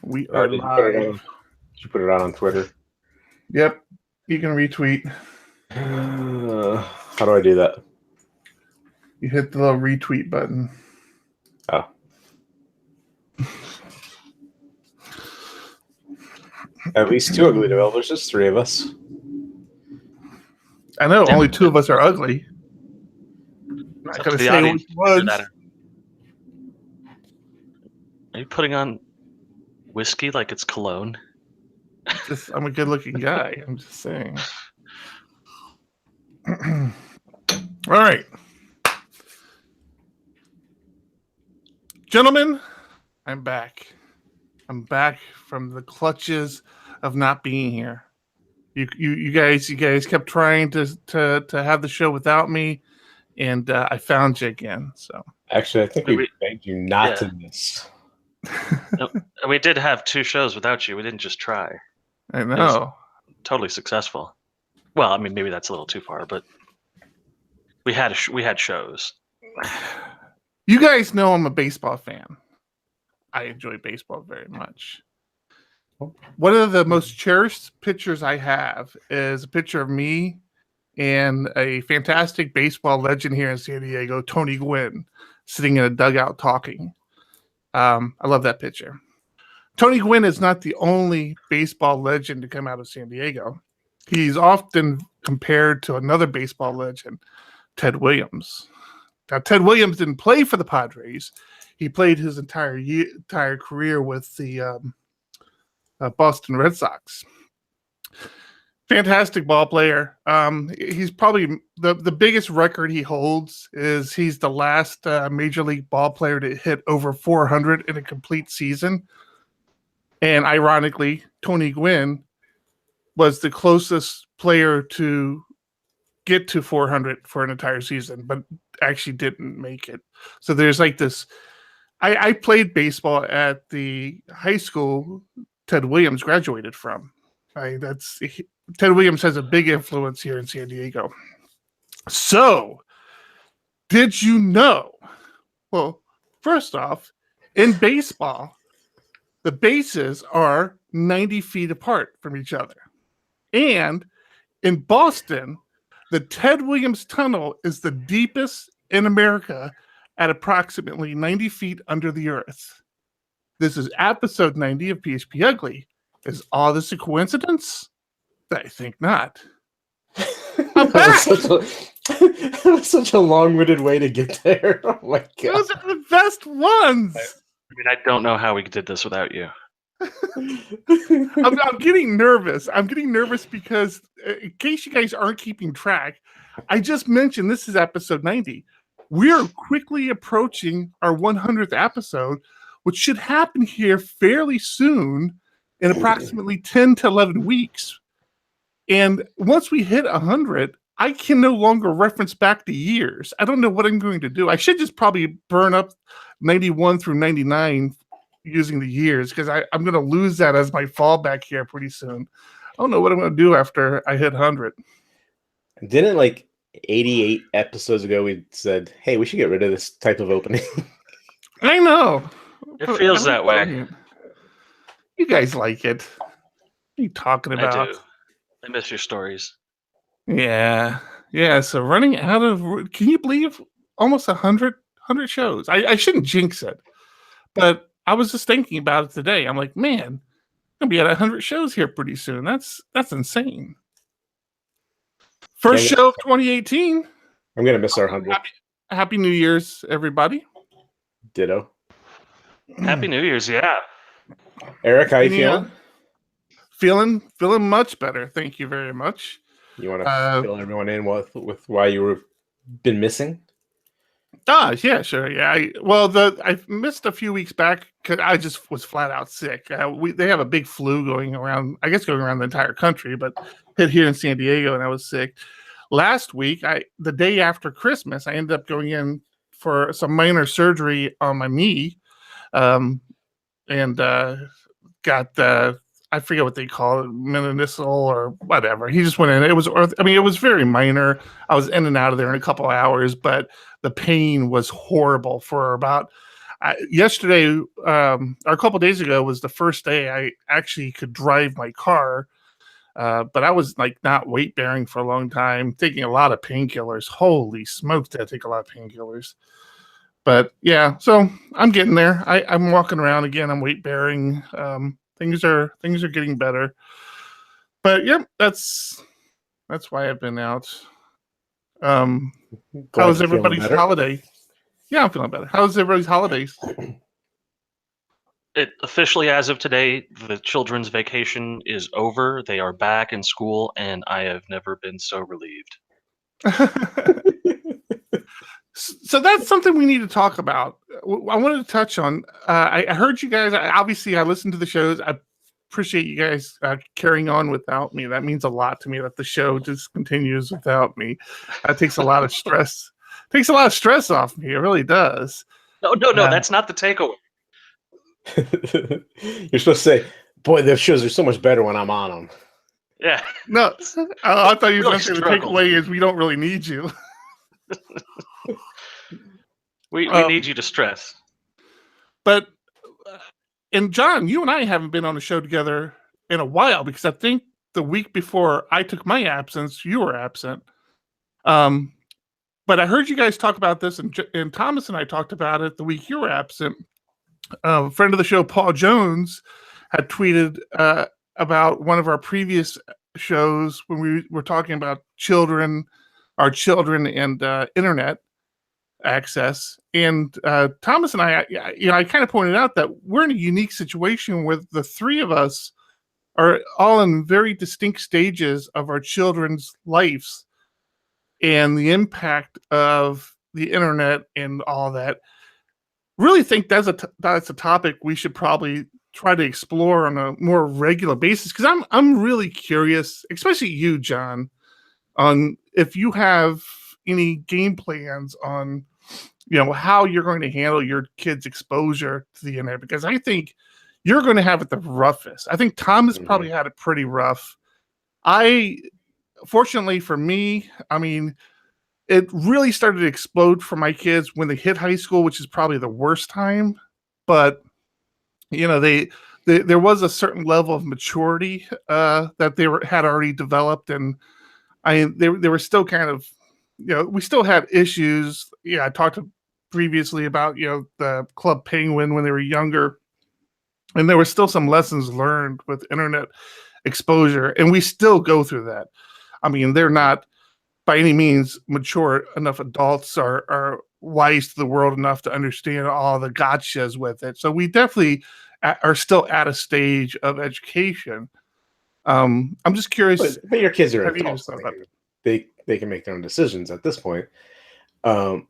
We are live. Did you put it out on Twitter? Yep. You can retweet. How do I do that? You hit the little retweet button. Oh. At least 2 ugly developers. There's 3 of us. I know. Only 2 of us are ugly. I'm not going to say which ones. Are you putting on whiskey like it's cologne? I'm a good-looking guy. I'm just saying. All right. Gentlemen, I'm back. I'm back from the clutches of not being here. You guys kept trying to have the show without me, and I found you again. So actually, I think we begged you not to miss. No, we did have 2 shows without you. We didn't just try. I know. Totally successful. Well, I mean, maybe that's a little too far, but we had shows. You guys know I'm a baseball fan. I enjoy baseball very much. One of the most cherished pictures I have is a picture of me and a fantastic baseball legend here in San Diego, Tony Gwynn, sitting in a dugout talking. I love that picture. Tony Gwynn is not the only baseball legend to come out of San Diego. He's often compared to another baseball legend, Ted Williams. Now, Ted Williams didn't play for the Padres. He played his entire career with the Boston Red Sox. Fantastic ball player. He's probably the biggest record he holds is he's the last major league ball player to hit over 400 in a complete season. And ironically, Tony Gwynn was the closest player to get to 400 for an entire season, but actually didn't make it. So there's like this. I played baseball at the high school Ted Williams graduated from. Ted Williams has a big influence here in San Diego. So, did you know? Well, first off, in baseball, the bases are 90 feet apart from each other. And in Boston, the Ted Williams Tunnel is the deepest in America at approximately 90 feet under the earth. This is episode 90 of PHP Ugly. Is all this a coincidence? I think not. That was such a long-winded way to get there. Oh my god. Those are the best ones. I mean, I don't know how we did this without you. I'm getting nervous. I'm getting nervous because in case you guys aren't keeping track, I just mentioned this is episode 90. We are quickly approaching our 100th episode, which should happen here fairly soon in approximately 10 to 11 weeks. And once we hit 100, I can no longer reference back to years. I don't know what I'm going to do. I should just probably burn up 91 through 99 using the years because I'm going to lose that as my fallback here pretty soon. I don't know what I'm going to do after I hit 100. Didn't 88 episodes ago we said, hey, we should get rid of this type of opening? I know. It feels that way. You guys like it. What are you talking about? I do. I miss your stories. Yeah. So running out of, can you believe almost 100 shows? I shouldn't jinx it, but I was just thinking about it today. I'm like, man, I'm gonna be at 100 shows here pretty soon. That's insane. First show of 2018. I'm gonna miss our 100. Happy New Year's, everybody. Ditto. Happy New Year's, yeah. Eric, how you feeling? Feeling much better. Thank you very much. You want to fill everyone in with why you were been missing? Yeah, sure. Yeah, I missed a few weeks back because I just was flat out sick. They have a big flu going around the entire country, but hit here in San Diego, and I was sick. Last week, the day after Christmas, I ended up going in for some minor surgery on my knee, and got the, I forget what they call it, meningeal or whatever. He just went in. It was very minor. I was in and out of there in a couple of hours, but the pain was horrible for about yesterday. a couple days ago was the first day I actually could drive my car. But I was like not weight bearing for a long time, taking a lot of painkillers. Holy smokes, did I take a lot of painkillers? But yeah, so I'm getting there. I'm walking around again. I'm weight bearing. Things are getting better. But yep, that's why I've been out. How was everybody's holiday? Yeah, I'm feeling better. How's everybody's holidays? It officially, as of today, the children's vacation is over. They are back in school, and I have never been so relieved. So that's something we need to talk about. I wanted to touch on. I heard you guys. Obviously, I listened to the shows. I appreciate you guys carrying on without me. That means a lot to me that the show just continues without me. That takes a lot of stress. Takes a lot of stress off me. It really does. No, that's not the takeaway. You're supposed to say, boy, the shows are so much better when I'm on them. Yeah. No, I thought you were Really going to say the takeaway is we don't really need you. We need you to stress. But, and John, you and I haven't been on a show together in a while because I think the week before I took my absence, you were absent. But I heard you guys talk about this, and Thomas and I talked about it the week you were absent. A friend of the show, Paul Jones, had tweeted about one of our previous shows when we were talking about our children and internet access. And Thomas and I kind of pointed out that we're in a unique situation where the three of us are all in very distinct stages of our children's lives and the impact of the internet and all that. Really think that's a topic we should probably try to explore on a more regular basis, because I'm really curious, especially you, John, on if you have any game plans on how you're going to handle your kids' exposure to the internet, because I think you're going to have it the roughest. I think Thomas probably had it pretty rough. Fortunately for me, I mean, it really started to explode for my kids when they hit high school, which is probably the worst time. But there was a certain level of maturity that they had already developed, and they were still kind of, we still had issues. Yeah, I talked previously about the Club Penguin when they were younger, and there were still some lessons learned with internet exposure, and we still go through that. I mean, they're not by any means mature enough adults are wise to the world enough to understand all the gotchas with it. So we definitely are still at a stage of education. I'm just curious. But your kids are adults. They can make their own decisions at this point. I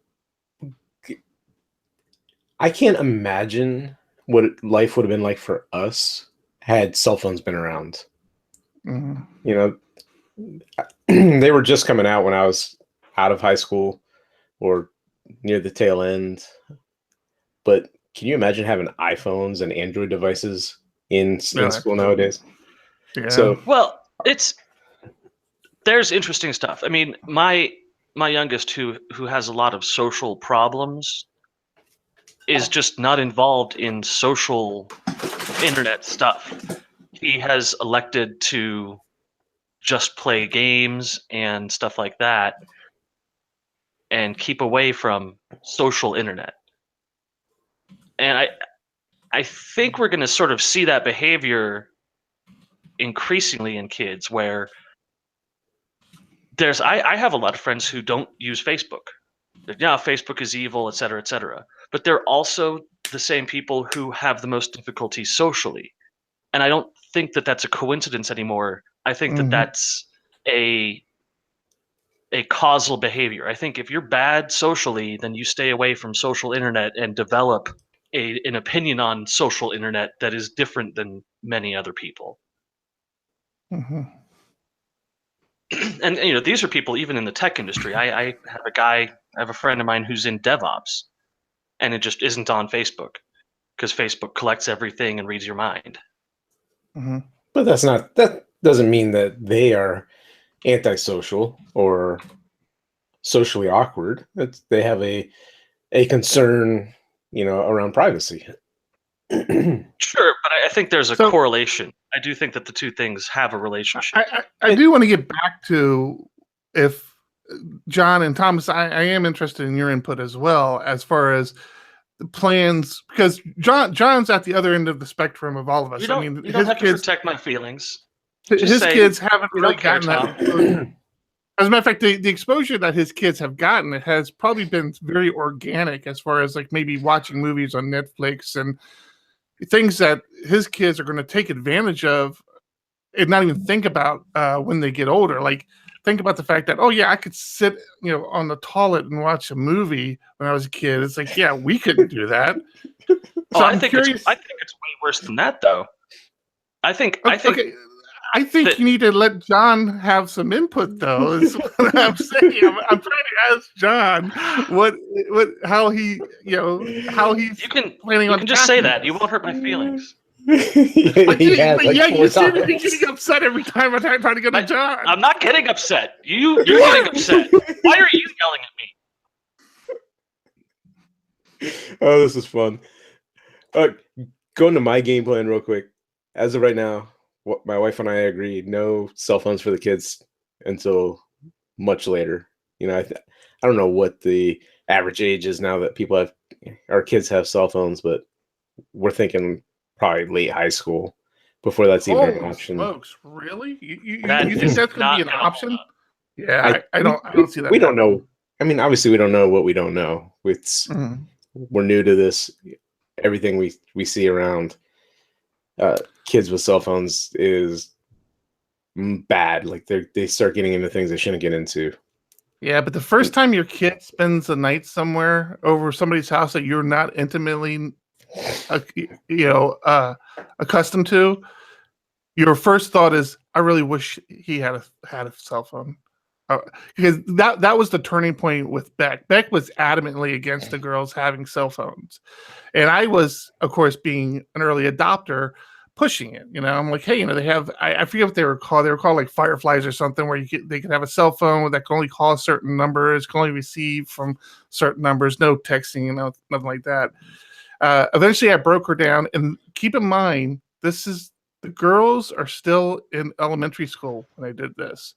can't imagine what life would have been like for us had cell phones been around. Mm-hmm. They were just coming out when I was out of high school or near the tail end. But can you imagine having iPhones and Android devices in school nowadays? Yeah. So, well, there's interesting stuff. I mean, my youngest, who has a lot of social problems, is just not involved in social internet stuff. He has elected to just play games and stuff like that and keep away from social internet. And I think we're going to sort of see that behavior increasingly in kids, where I have a lot of friends who don't use Facebook. Facebook is evil, et cetera, but they're also the same people who have the most difficulty socially. And I don't think that that's a coincidence anymore. I think that that's a causal behavior. I think if you're bad socially, then you stay away from social internet and develop an opinion on social internet that is different than many other people. Mm-hmm. And these are people even in the tech industry. I have a friend of mine who's in DevOps, and it just isn't on Facebook because Facebook collects everything and reads your mind. Mm-hmm. But that doesn't mean that they are antisocial or socially awkward. They have a concern, around privacy. Sure, but I think there's a correlation. I do think that the two things have a relationship. I do want to get back to if John and Thomas, I am interested in your input as well, as far as the plans, because John's at the other end of the spectrum of all of us. You don't, I mean, you don't have to protect my feelings. His kids haven't really care, gotten that. As a matter of fact, the exposure that his kids have gotten, it has probably been very organic, as far as like maybe watching movies on Netflix and things that his kids are going to take advantage of and not even think about when they get older. Like, think about the fact that, oh yeah, I could sit, on the toilet and watch a movie when I was a kid. It's like, yeah, we couldn't do that. So I think it's way worse than that, though. I think you need to let John have some input, though. Is what I'm saying. I'm trying to ask John how he's planning on. You can just say that. You won't hurt my feelings. You seem to be getting upset every time I try to go to John. I'm not getting upset. You're getting upset. Why are you yelling at me? Oh, this is fun. Going to my game plan real quick. As of right now, my wife and I agree, no cell phones for the kids until much later. I don't know what the average age is now that our kids have cell phones, but we're thinking probably late high school before that's even an option. Smokes, really? You think that's going to be an option? Yeah, I don't see that. We don't know. I mean, obviously, we don't know what we don't know. We're new to this. Everything we see around kids with cell phones is bad. Like they start getting into things they shouldn't get into. Yeah, but the first time your kid spends a night somewhere over somebody's house that you're not intimately, accustomed to, your first thought is, I really wish he had a cell phone. Because that was the turning point with Beck. Beck was adamantly against the girls having cell phones, and I was, of course, being an early adopter, pushing it. I'm like, hey, they have, I forget what they were called. They were called like Fireflies or something, where they could have a cell phone that can only call certain numbers, can only receive from certain numbers, no texting, nothing like that. Eventually, I broke her down, and keep in mind, the girls are still in elementary school when I did this.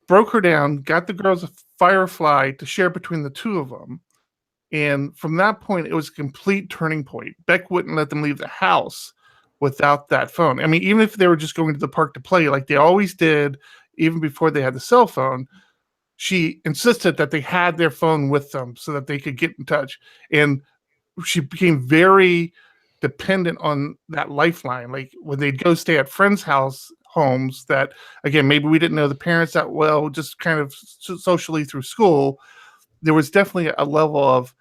Broke her down, got the girls a Firefly to share between the two of them. And from that point, it was a complete turning point. Beck wouldn't let them leave the house without that phone. I mean, even if they were just going to the park to play, like they always did, even before they had the cell phone, she insisted that they had their phone with them so that they could get in touch. And she became very dependent on that lifeline. Like when they'd go stay at friends' homes that, again, maybe we didn't know the parents that well, just kind of socially through school, there was definitely a level of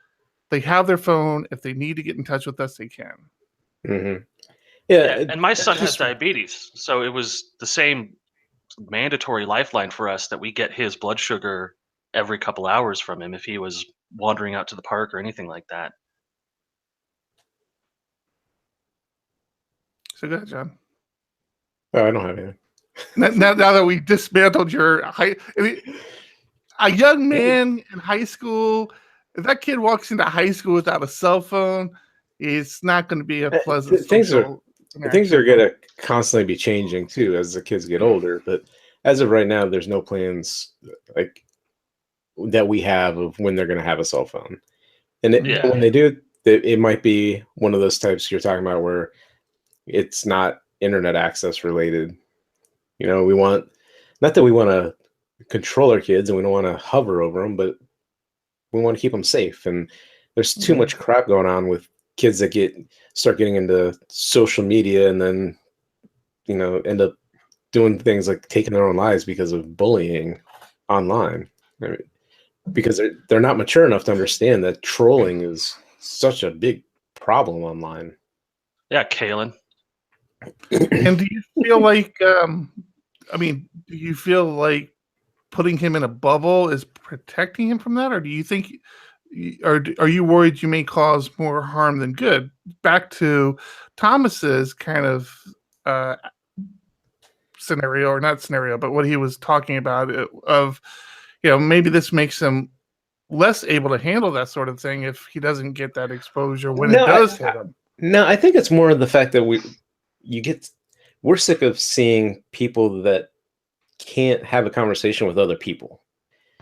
they have their phone. If they need to get in touch with us, they can. Mm-hmm. Yeah, and my son has diabetes, so it was the same mandatory lifeline for us that we get his blood sugar every couple hours from him if he was wandering out to the park or anything like that. So go ahead, John. Oh, I don't have anything. Now that we dismantled your a young man in high school, if that kid walks into high school without a cell phone, it's not going to be a pleasant things are going to constantly be changing too as the kids get older. But as of right now, there's no plans like that we have of when they're going to have a cell phone. And when they do, it might be one of those types you're talking about where it's not internet access related. We want, not that we want to control our kids and we don't want to hover over them, but we want to keep them safe. And there's too much crap going on with kids that start getting into social media and then, end up doing things like taking their own lives because of bullying online. I mean, because they're not mature enough to understand that trolling is such a big problem online. Yeah, Kalen. And do you feel like, do you feel like putting him in a bubble is protecting him from that? Or do you think, or are you worried you may cause more harm than good? Back to Thomas's kind of scenario, or not scenario, but what he was talking about of, maybe this makes him less able to handle that sort of thing if he doesn't get that exposure when it does hit him. No, I think it's more the fact that we're sick of seeing people that can't have a conversation with other people,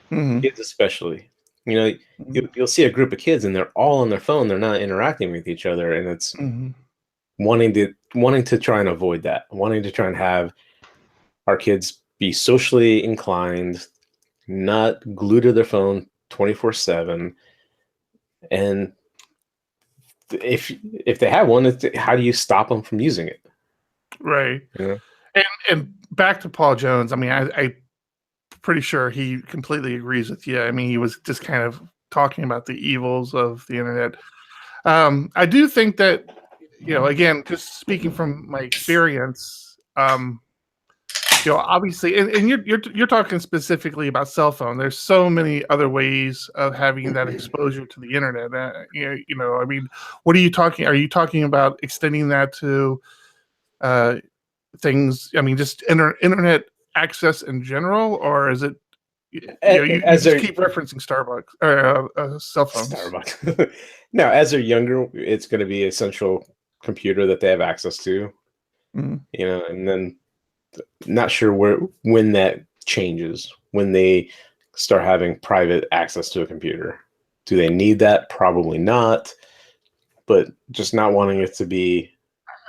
kids especially. You know, you'll see a group of kids and they're all on their phone. They're not interacting with each other, and it's wanting to try and avoid that, wanting to try and have our kids be socially inclined, not glued to their phone 24/7. And if they have one, how do you stop them from using it? Right. You know? And back to Paul Jones. I mean, I pretty sure he completely agrees with you. I mean, he was just kind of talking about the evils of the internet. I do think that, again, just speaking from my experience, obviously, and you're talking specifically about cell phone. There's so many other ways of having that exposure to the internet. I mean, what are you talking? Are you talking about extending that to things? I mean, just internet access in general, or is it? You just keep referencing Starbucks or cell phones. Starbucks. Now, as they're younger, it's going to be a central computer that they have access to. And then not sure when that changes, when they start having private access to a computer. Do they need that? Probably not. But just not wanting it to be.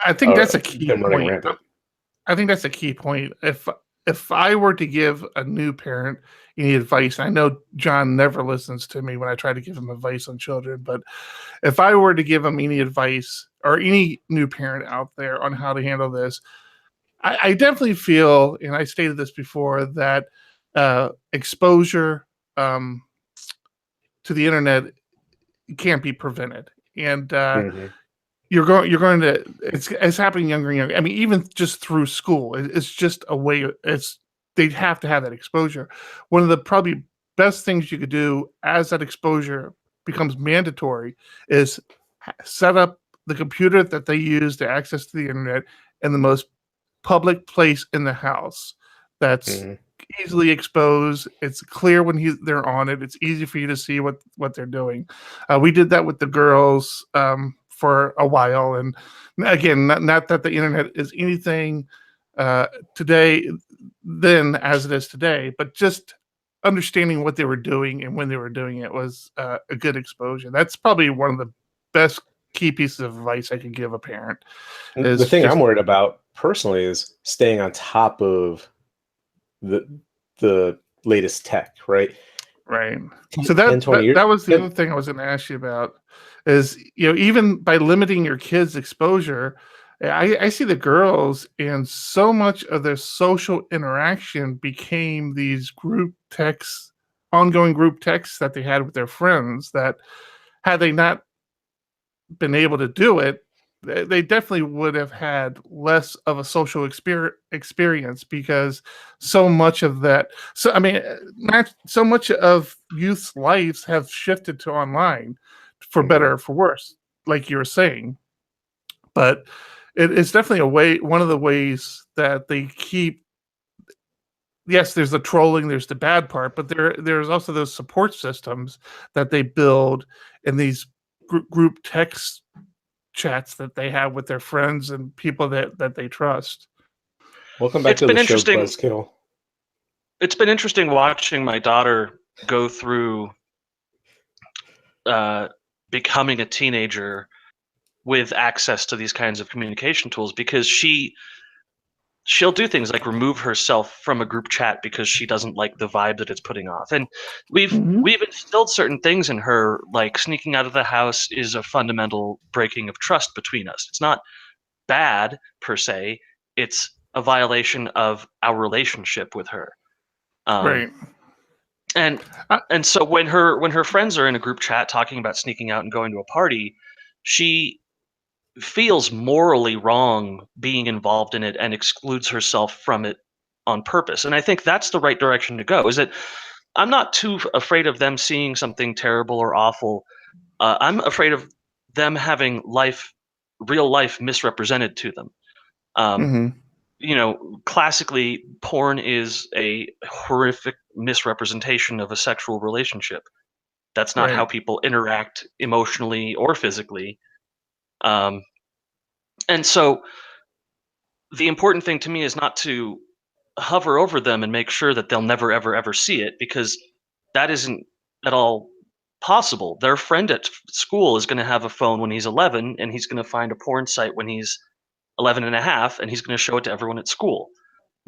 I think that's a key them running point. rampant. I think that's a key point. If I were to give a new parent any advice, I know John never listens to me when I try to give him advice on children, but if I were to give him any advice or any new parent out there on how to handle this, I definitely feel, and I stated this before, that exposure to the internet can't be prevented, and you're going to. It's happening younger and younger. I mean, even just through school, it's just a way. They'd have to have that exposure. One of the probably best things you could do as that exposure becomes mandatory is set up the computer that they use to access to the internet in the most public place in the house that's easily exposed. It's clear when they're on it. It's easy for you to see what they're doing. We did that with the girls for a while, and again, not that the internet is anything today then as it is today, but just understanding what they were doing and when they were doing it was a good exposure. That's probably one of the best key pieces of advice I could give a parent. The thing I'm worried about personally is staying on top of the latest tech, right? Right. So that was the other thing I was going to ask you about is, even by limiting your kids' exposure, I see the girls, and so much of their social interaction became these ongoing group texts that they had with their friends, that had they not been able to do it, they definitely would have had less of a social experience, because so much of that. So I mean, not so much of youth's lives have shifted to online, for better or for worse, like you were saying. But it's definitely one of the ways that they keep. Yes, there's the trolling, there's the bad part, but there's also those support systems that they build in these group text chats that they have with their friends and people that they trust. Welcome back to the show, Buzzkill. It's been interesting watching my daughter go through becoming a teenager with access to these kinds of communication tools, because she'll do things like remove herself from a group chat because she doesn't like the vibe that it's putting off. And we've instilled certain things in her, like sneaking out of the house is a fundamental breaking of trust between us. It's not bad per se. It's a violation of our relationship with her. Right. And so when her friends are in a group chat talking about sneaking out and going to a party, she feels morally wrong being involved in it and excludes herself from it on purpose. And I think that's the right direction to go. Is that I'm not too afraid of them seeing something terrible or awful. I'm afraid of them having real life misrepresented to them. Classically, porn is a horrific misrepresentation of a sexual relationship. That's not how people interact emotionally or physically. And so the important thing to me is not to hover over them and make sure that they'll never, ever, ever see it, because that isn't at all possible. Their friend at school is going to have a phone when he's 11, and he's going to find a porn site when he's 11 and a half, and he's going to show it to everyone at school.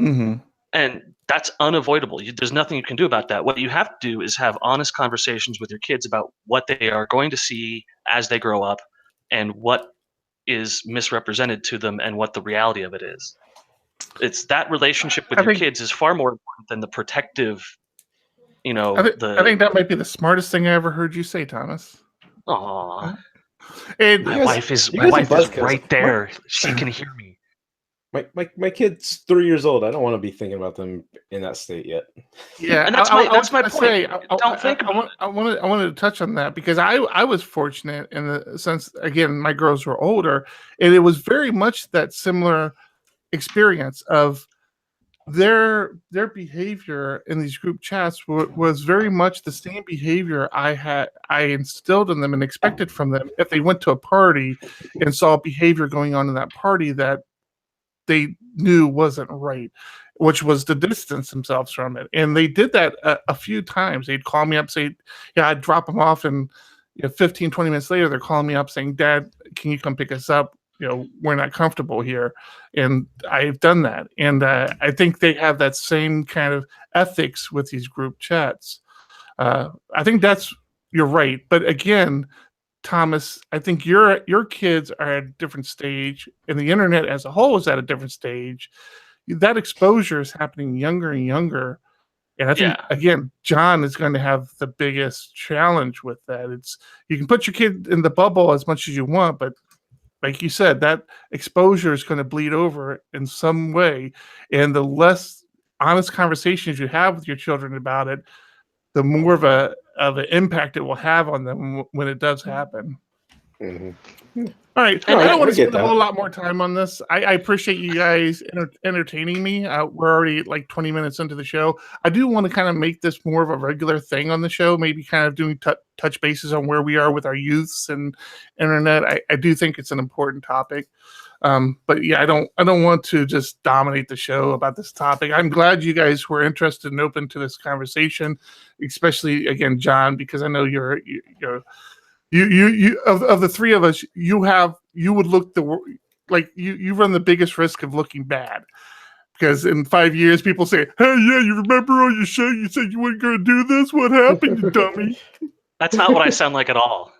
Mm-hmm. And that's unavoidable. There's nothing you can do about that. What you have to do is have honest conversations with your kids about what they are going to see as they grow up and what is misrepresented to them and what the reality of it is. It's that relationship with your kids is far more important than the protective, I think that might be the smartest thing I ever heard you say, Thomas. Aw. And my wife is right there. She can hear me. My kid's 3 years old. I don't want to be thinking about them in that state yet. Yeah, and that's my point. Don't think about it. I wanted to touch on that because I was fortunate in the sense, again, my girls were older, and it was very much that similar experience of their behavior in these group chats was very much the same behavior I instilled in them and expected from them if they went to a party and saw behavior going on in that party that they knew wasn't right, which was to distance themselves from it. And they did that a few times. They'd call me up, say, yeah, I'd drop them off, and 15, 20 minutes later, they're calling me up saying, Dad, can you come pick us up? We're not comfortable here. And I've done that. And I think they have that same kind of ethics with these group chats. I think you're right. But again, Thomas, I think your kids are at a different stage, and the internet as a whole is at a different stage. That exposure is happening younger and younger. And I think, again, John is going to have the biggest challenge with that. You can put your kid in the bubble as much as you want, but like you said, that exposure is going to bleed over in some way. And the less honest conversations you have with your children about it, the more of an impact it will have on them when it does happen. Mm-hmm. All right. I don't want to spend a whole lot more time on this. I appreciate you guys entertaining me. We're already like 20 minutes into the show. I do want to kind of make this more of a regular thing on the show, maybe kind of doing touch bases on where we are with our youths and internet. I do think it's an important topic. But yeah, I don't want to just dominate the show about this topic. I'm glad you guys were interested and open to this conversation, especially again, John, because I know you're of the three of us, you would look you run the biggest risk of looking bad, because in 5 years people say, hey, yeah, you remember on your show you said you weren't going to do this? What happened, you dummy? That's not what I sound like at all.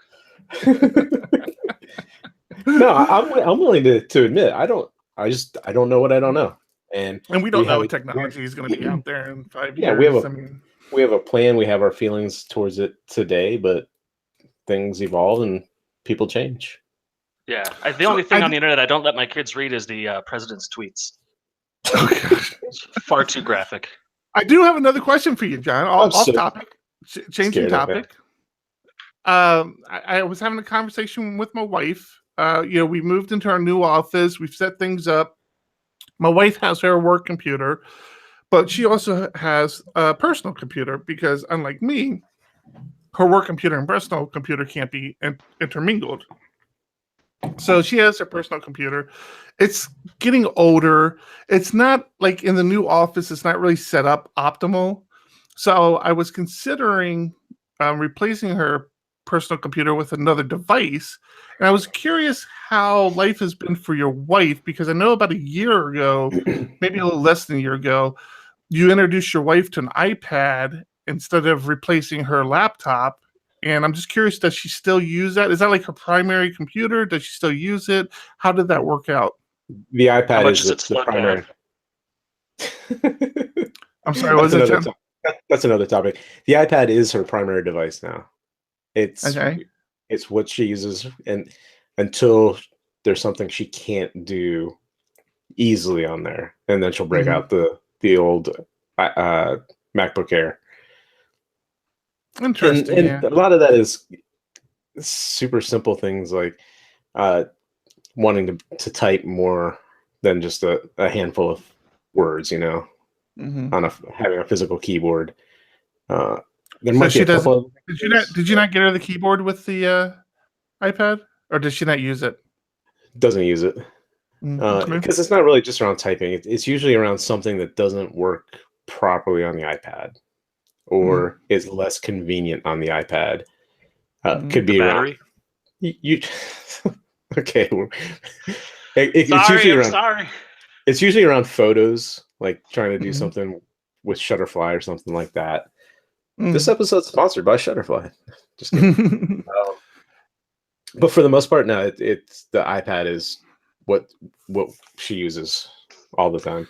No, I'm willing to admit I don't know what I don't know, and we don't know what technology is going to be out there in 5 years. Yeah, we have a plan. We have our feelings towards it today, but things evolve and people change. Yeah, the only thing on the internet I don't let my kids read is the president's tweets. It's far too graphic. I do have another question for you, John. Off topic, changing topic. I was having a conversation with my wife. We moved into our new office. We've set things up. My wife has her work computer, but she also has a personal computer because, unlike me, her work computer and personal computer can't be intermingled. So she has her personal computer. It's getting older. It's not like in the new office, it's not really set up optimal. So I was considering replacing her personal computer with another device. And I was curious how life has been for your wife, because I know about a year ago, maybe a little less than a year ago, you introduced your wife to an iPad instead of replacing her laptop. And I'm just curious, does she still use that? Is that like her primary computer? Does she still use it? How did that work out? The iPad is the primary. I'm sorry, what was it? That's another topic. The iPad is her primary device now. It's what she uses, and until there's something she can't do easily on there, and then she'll break out the old MacBook Air. Interesting. And a lot of that is super simple things like wanting to type more than just a handful of words, on having a physical keyboard. There might be a couple. Did you not get her the keyboard with the iPad, or does she not use it? Doesn't use it. Because it's not really just around typing. It's usually around something that doesn't work properly on the iPad or is less convenient on the iPad. Could be the battery. You okay. Sorry. It's usually around photos, like trying to do something with Shutterfly or something like that. This episode's sponsored by Shutterfly. Just kidding. But for the most part, no, it's the iPad is what she uses all the time.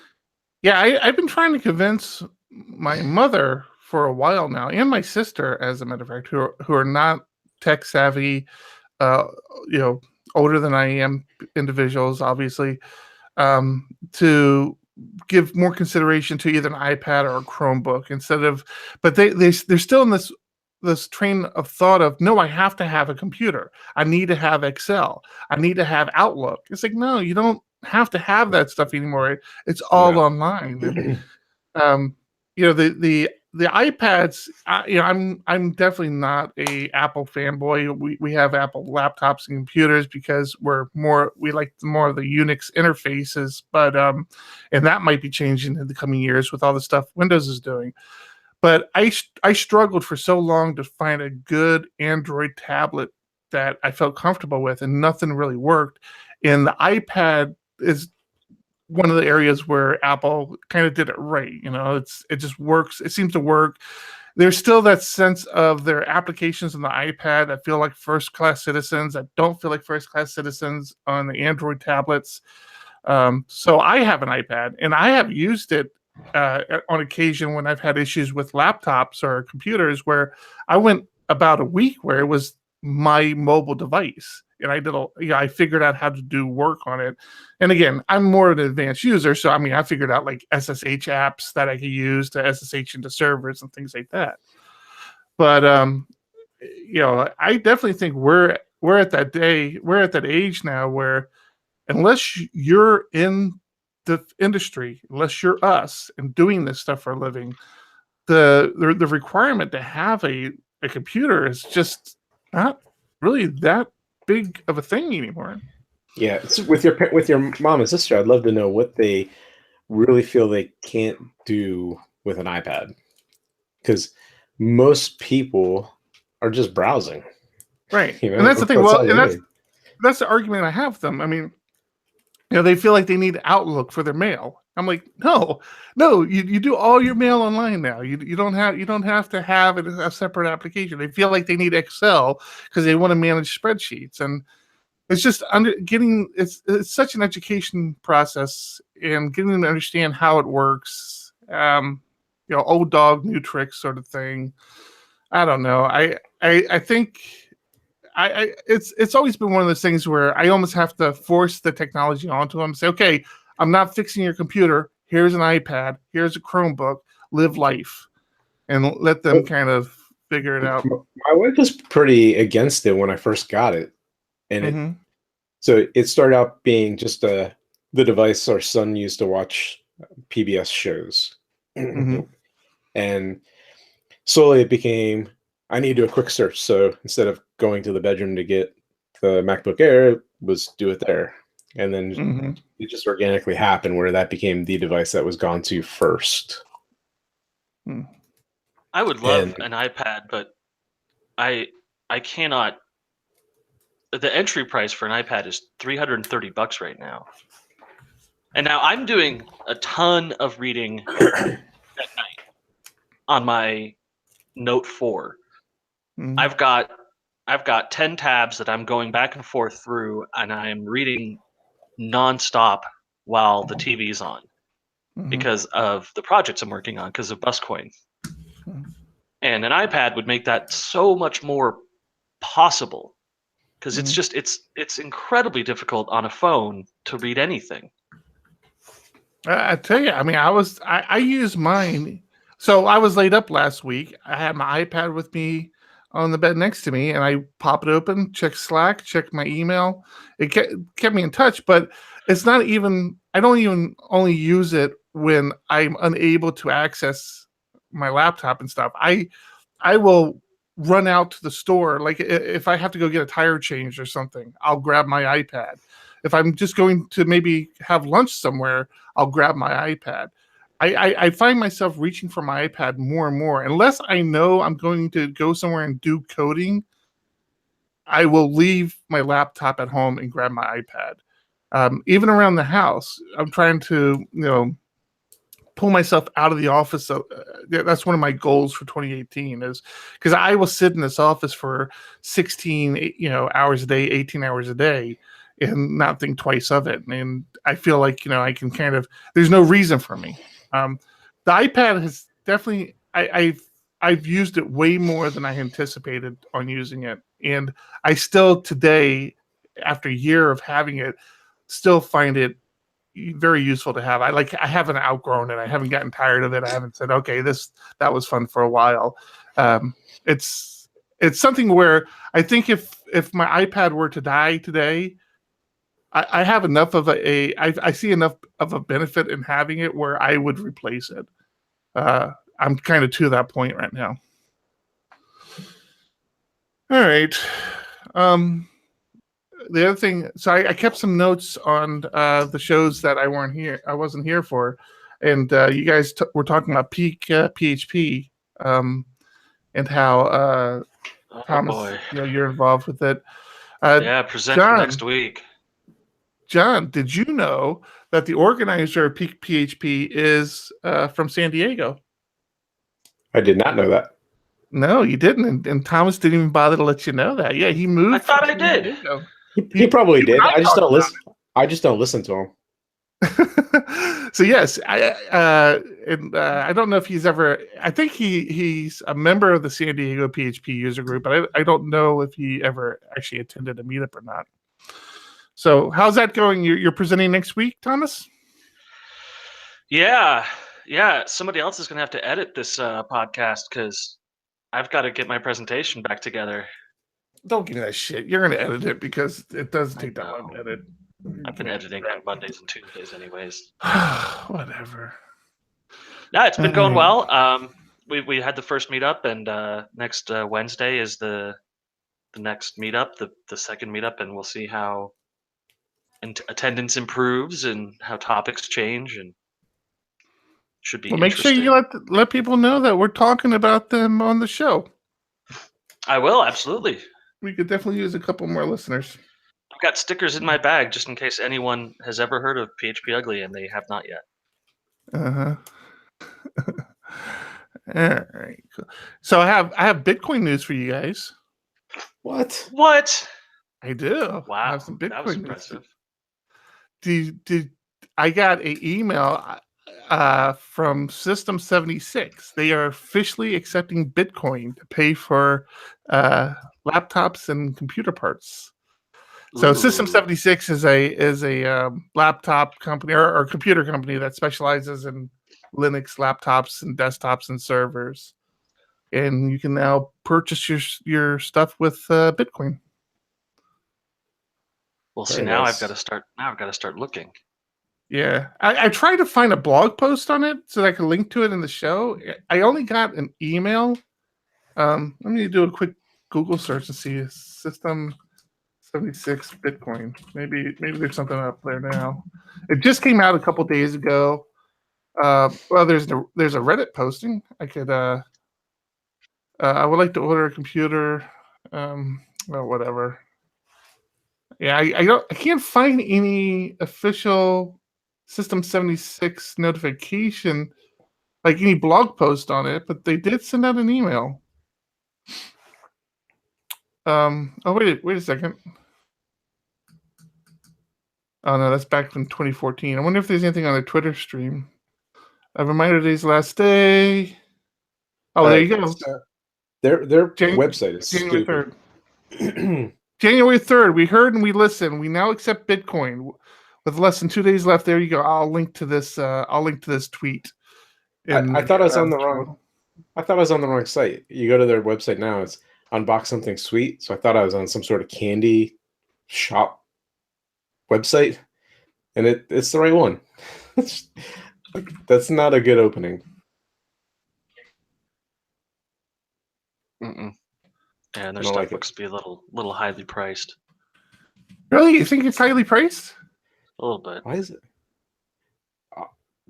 Yeah, I've been trying to convince my mother for a while now, and my sister, as a matter of fact, who are not tech savvy, older than I am individuals, obviously, to give more consideration to either an iPad or a Chromebook instead of, but they're still in this train of thought of, no, I have to have a computer. I need to have Excel. I need to have Outlook. It's like, no, you don't have to have that stuff anymore. It's all online. And, the iPads, I'm definitely not a Apple fanboy. We have Apple laptops and computers because we like more of the Unix interfaces, but and that might be changing in the coming years with all the stuff Windows is doing. But I struggled for so long to find a good Android tablet that I felt comfortable with, and nothing really worked. And the iPad is one of the areas where Apple kind of did it right. It just works. It seems to work. There's still that sense of their applications on the iPad that feel like first-class citizens, that don't feel like first-class citizens on the Android tablets. So I have an iPad, and I have used it on occasion when I've had issues with laptops or computers, where I went about a week where it was my mobile device, and I figured out how to do work on it. And again, I'm more of an advanced user, so I figured out like SSH apps that I could use to SSH into servers and things like that. But I definitely think we're at that age now where, unless you're in the industry, unless you're us and doing this stuff for a living, the requirement to have a computer is just not really that big of a thing anymore. Yeah, it's with your mom and sister, I'd love to know what they really feel they can't do with an iPad, because most people are just browsing, right? And that's the thing. Well, and that's the argument I have with them. They feel like they need Outlook for their mail. I'm like, no, you do all your mail online now. You don't have to have a separate application. They feel like they need Excel because they want to manage spreadsheets, and it's just it's such an education process, and getting them to understand how it works. Old dog, new tricks sort of thing. I don't know. I think it's always been one of those things where I almost have to force the technology onto them. Say, okay, I'm not fixing your computer. Here's an iPad. Here's a Chromebook. Live life, and let them kind of figure it out. My wife was pretty against it when I first got it, and so it started out being just the device our son used to watch PBS shows, and slowly it became, I need to do a quick search. So instead of going to the bedroom to get the MacBook Air, it was do it there. And then it just organically happened where that became the device that was gone to first. I would love an iPad, but I cannot. The entry price for an iPad is $330 right now. And now I'm doing a ton of reading at night on my Note 4. I've got 10 tabs that I'm going back and forth through, and I'm reading nonstop while the TV's on because of the projects I'm working on, because of Buscoin. And an iPad would make that so much more possible, because it's just it's incredibly difficult on a phone to read anything. I tell you, I use mine. So I was laid up last week. I had my iPad with me on the bed next to me, and I pop it open, check Slack, check my email. It kept me in touch, but it's not even, I don't even only use it when I'm unable to access my laptop and stuff. I will run out to the store. Like if I have to go get a tire changed or something, I'll grab my iPad if I'm just going to maybe have lunch somewhere, I'll grab my iPad. I find myself reaching for my iPad more and more. Unless I know I'm going to go somewhere and do coding, I will leave my laptop at home and grab my iPad. Even around the house, I'm trying to, pull myself out of the office. That's one of my goals for 2018 is because I will sit in this office for 16, hours a day, 18 hours a day and not think twice of it. And I feel like, I can there's no reason for me. The iPad has definitely, I've used it way more than I anticipated on using it. And I still today, after a year of having it, still find it very useful to have. I haven't outgrown it. I haven't gotten tired of it. I haven't said, okay, that was fun for a while. It's something where I think if my iPad were to die today, I have enough of I see enough of a benefit in having it where I would replace it. I'm kind of to that point right now. All right. The other thing, so I kept some notes on the shows that I wasn't here for, and you guys were talking about peak PHP and how Thomas, boy. you're involved with it. Present for next week. John, did you know that the organizer of Peak PHP is from San Diego? I did not know that. No, you didn't, and Thomas didn't even bother to let you know that. Yeah, he moved. I thought I did. Diego. He probably did. I just don't listen. I just don't listen to him. So yes, I don't know if he's ever. I think he's a member of the San Diego PHP user group, but I don't know if he ever actually attended a meetup or not. So how's that going? You're presenting next week, Thomas? Yeah. Somebody else is going to have to edit this podcast because I've got to get my presentation back together. Don't give me that shit. You're going to edit it because it doesn't take that long to edit. I've been editing on Mondays and Tuesdays anyways. Whatever. No, it's been going well. We had the first meetup, and next Wednesday is the next meetup, the second meetup, and we'll see how attendance improves and how topics change, and should be make sure you let people know that we're talking about them on the show. I will, absolutely. We could definitely use a couple more listeners. I've got stickers in my bag just in case anyone has ever heard of PHP Ugly and they have not yet. Uh-huh. All right. Cool. So I have Bitcoin news for you guys. What? I do. Wow. I have some Bitcoin that was impressive. Did I got an email from System 76. They are officially accepting Bitcoin to pay for laptops and computer parts. So System 76 is a laptop company or computer company that specializes in Linux laptops and desktops and servers, and you can now purchase your stuff with Bitcoin. Well, see, now I've got to start looking. Yeah, I tried to find a blog post on it so that I could link to it in the show. I only got an email. Let me do a quick Google search and see System 76 Bitcoin. Maybe there's something up there now. It just came out a couple days ago. Well, there's a Reddit posting. I could. I would like to order a computer. Well, whatever. Yeah, I can't find any official System 76 notification, like any blog post on it, but they did send out an email. Oh, wait a second. Oh, no, that's back from 2014. I wonder if there's anything on their Twitter stream. A reminder today's last day. Oh, there you go. Their website is January stupid. 3rd. January 3rd, we heard and we listened. We now accept Bitcoin. With less than 2 days left, there you go. I'll link to this tweet. I thought I was on the wrong. I thought I was on the wrong site. You go to their website now. It's unbox something sweet. So I thought I was on some sort of candy shop website, and it's the right one. That's not a good opening. Mm-mm. Yeah, and their stuff looks to be a little highly priced. Really? You think it's highly priced? A little bit. Why is it?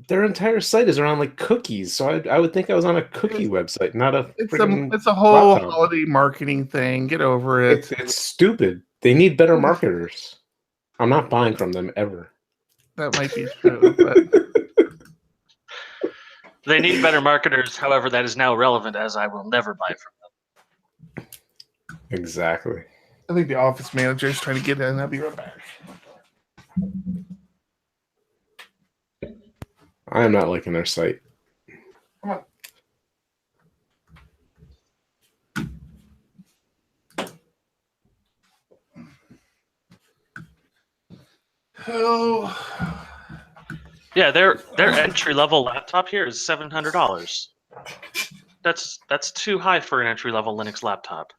Their entire site is around like cookies, so I would think I was on a cookie website, not a freaking It's a whole laptop. holiday marketing thing. Get over it. It's stupid. They need better marketers. I'm not buying from them ever. That might be true, but They need better marketers. However, that is now relevant as I will never buy from them. Exactly. I think the office manager is trying to get in. I'll be right back. I am not liking their site. Come on. Oh. Yeah, their entry level laptop here is $700. That's too high for an entry level Linux laptop.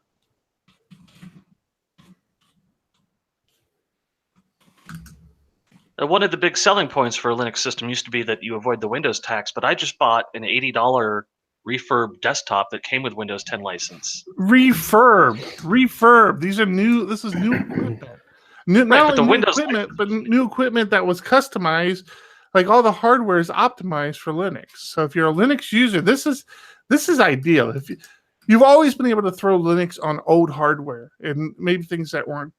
One of the big selling points for a Linux system used to be that you avoid the Windows tax, but I just bought an $80 refurb desktop that came with Windows 10 license. Refurb. These are new. This is new equipment. Not only new equipment, but new equipment that was customized. Like all the hardware is optimized for Linux. So if you're a Linux user, this is ideal. If you've always been able to throw Linux on old hardware and maybe things that weren't,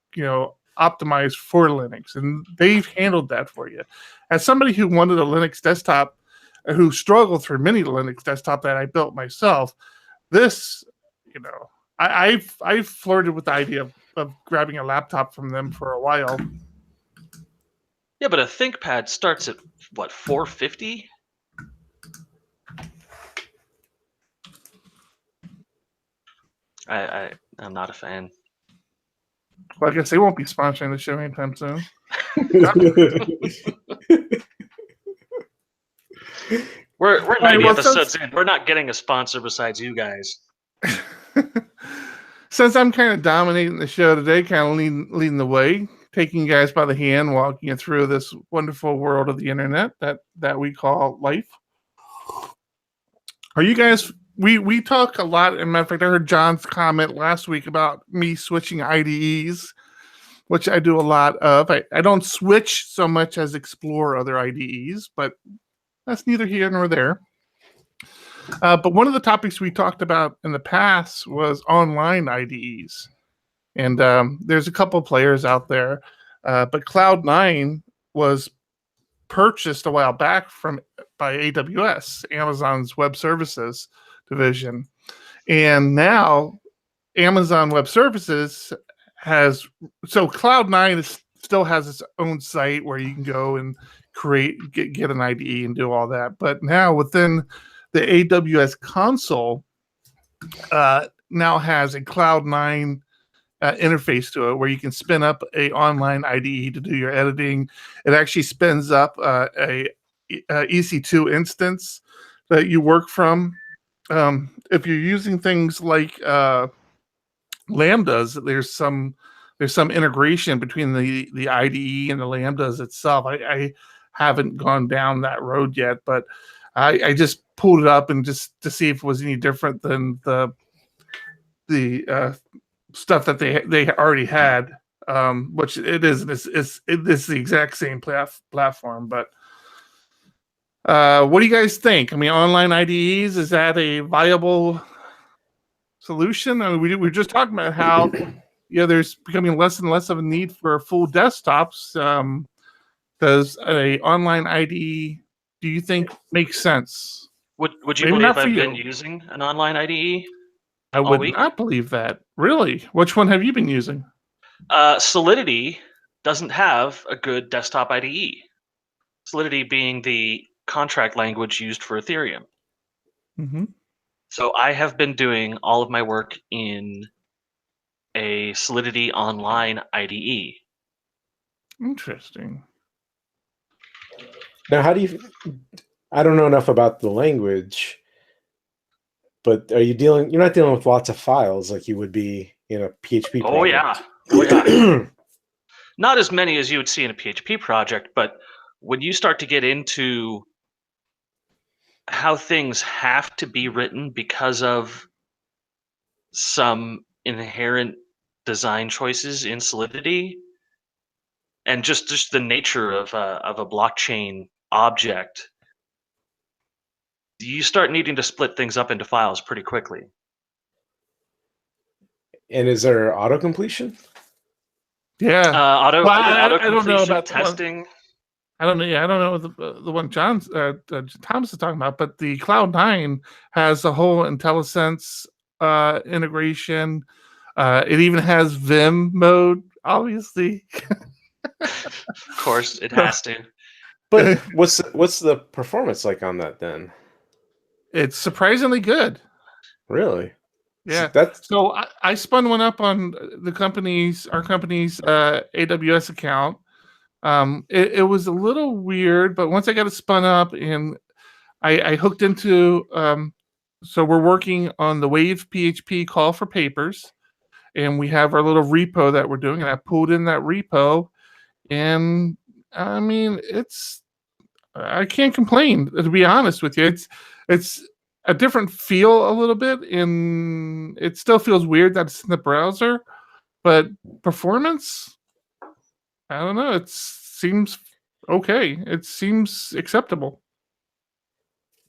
optimized for Linux, and they've handled that for you. As somebody who wanted a Linux desktop, who struggled through many Linux desktop that I built myself, this, I've flirted with the idea of grabbing a laptop from them for a while. Yeah, but a ThinkPad starts at what, $450? I'm not a fan. Well, I guess they won't be sponsoring the show anytime soon. We're 90 episodes in. We're not getting a sponsor besides you guys. Since I'm kind of dominating the show today, kind of leading the way, taking you guys by the hand, walking you through this wonderful world of the internet that we call life. Are you guys? We talk a lot. As a matter of fact, I heard John's comment last week about me switching IDEs, which I do a lot of. I don't switch so much as explore other IDEs, but that's neither here nor there. But one of the topics we talked about in the past was online IDEs. And there's a couple players out there. But Cloud9 was purchased a while back by AWS, Amazon's Web Services division. And now Amazon Web Services so Cloud9 still has its own site where you can go and get an IDE and do all that. But now within the AWS console, now has a Cloud9 interface to it where you can spin up a online IDE to do your editing. It actually spins up a EC2 instance that you work from. If you're using things like Lambdas, there's some integration between the IDE and the Lambdas itself. I haven't gone down that road yet, but I just pulled it up and just to see if it was any different than the stuff that they already had, which it is. It's the exact same platform. But what do you guys think? I mean, online IDEs, is that a viable solution? I mean, we were just talking about how there's becoming less and less of a need for full desktops. Does a online IDE, do you think, make sense? Would you believe I've been using an online IDE? I would not believe that. Really? Which one have you been using? Solidity doesn't have a good desktop IDE. Solidity being the contract language used for Ethereum. Mm-hmm. So I have been doing all of my work in a Solidity online IDE. Interesting. Now, I don't know enough about the language, but you're not dealing with lots of files like you would be in a PHP project. Oh yeah. Not as many as you would see in a PHP project, but when you start to get into how things have to be written because of some inherent design choices in Solidity, and just the nature of a blockchain object, you start needing to split things up into files pretty quickly. And is there auto completion? Yeah. Auto Well, I don't know completion, about the one- testing. I don't know. Yeah, I don't know the one Thomas is talking about, but the Cloud9 has the whole IntelliSense integration. It even has Vim mode, obviously. Of course, it has to. But what's the performance like on that then? It's surprisingly good. Really? Yeah. That's So I spun one up on our company's AWS account. It was a little weird, but once I got it spun up and I hooked into, so we're working on the Wave PHP call for papers, and we have our little repo that we're doing, and I pulled in that repo, and I mean, I can't complain, to be honest with you. It's a different feel a little bit, and it still feels weird that it's in the browser, but performance, I don't know. It seems okay. It seems acceptable.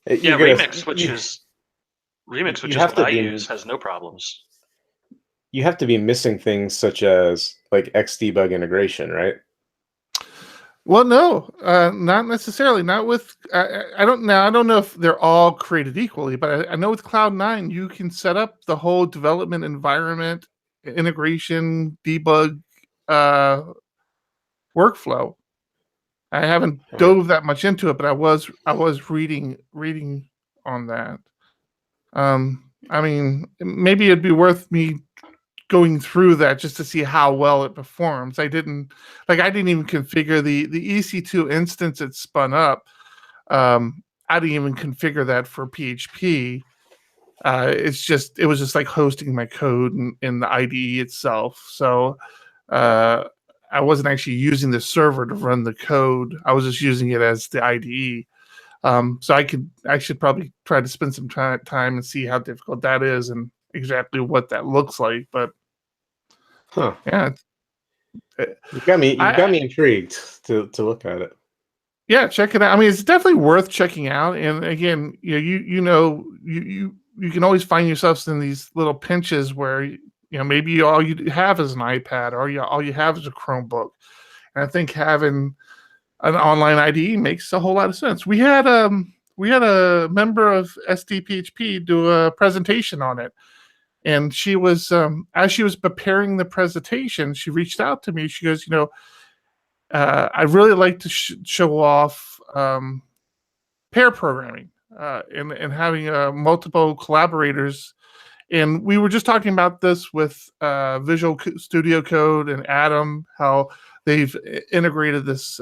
Yeah, Remix, which is what I use, has no problems. You have to be missing things such as like Xdebug integration, right? Well, no, not necessarily. Not with. I don't know. I don't know if they're all created equally, but I know with Cloud9 you can set up the whole development environment, integration, debug, workflow. I haven't dove that much into it, but I was reading on that. I mean, maybe it'd be worth me going through that just to see how well it performs. I didn't even configure the EC2 instance it spun up. I didn't even configure that for PHP. It was just like hosting my code in the IDE itself. So I wasn't actually using the server to run the code. I was just using it as the IDE. So I should probably try to spend some time and see how difficult that is and exactly what that looks like. But yeah, you got me intrigued to look at it. Yeah, check it out. I mean, it's definitely worth checking out. And again, you can always find yourself in these little pinches where maybe all you have is an iPad, or all you have is a Chromebook. And I think having an online IDE makes a whole lot of sense. We had a member of SDPHP do a presentation on it, and she was as she was preparing the presentation, she reached out to me. She goes, I'd really like to show off pair programming and having multiple collaborators. And we were just talking about this with Visual Studio Code and Atom, how they've integrated this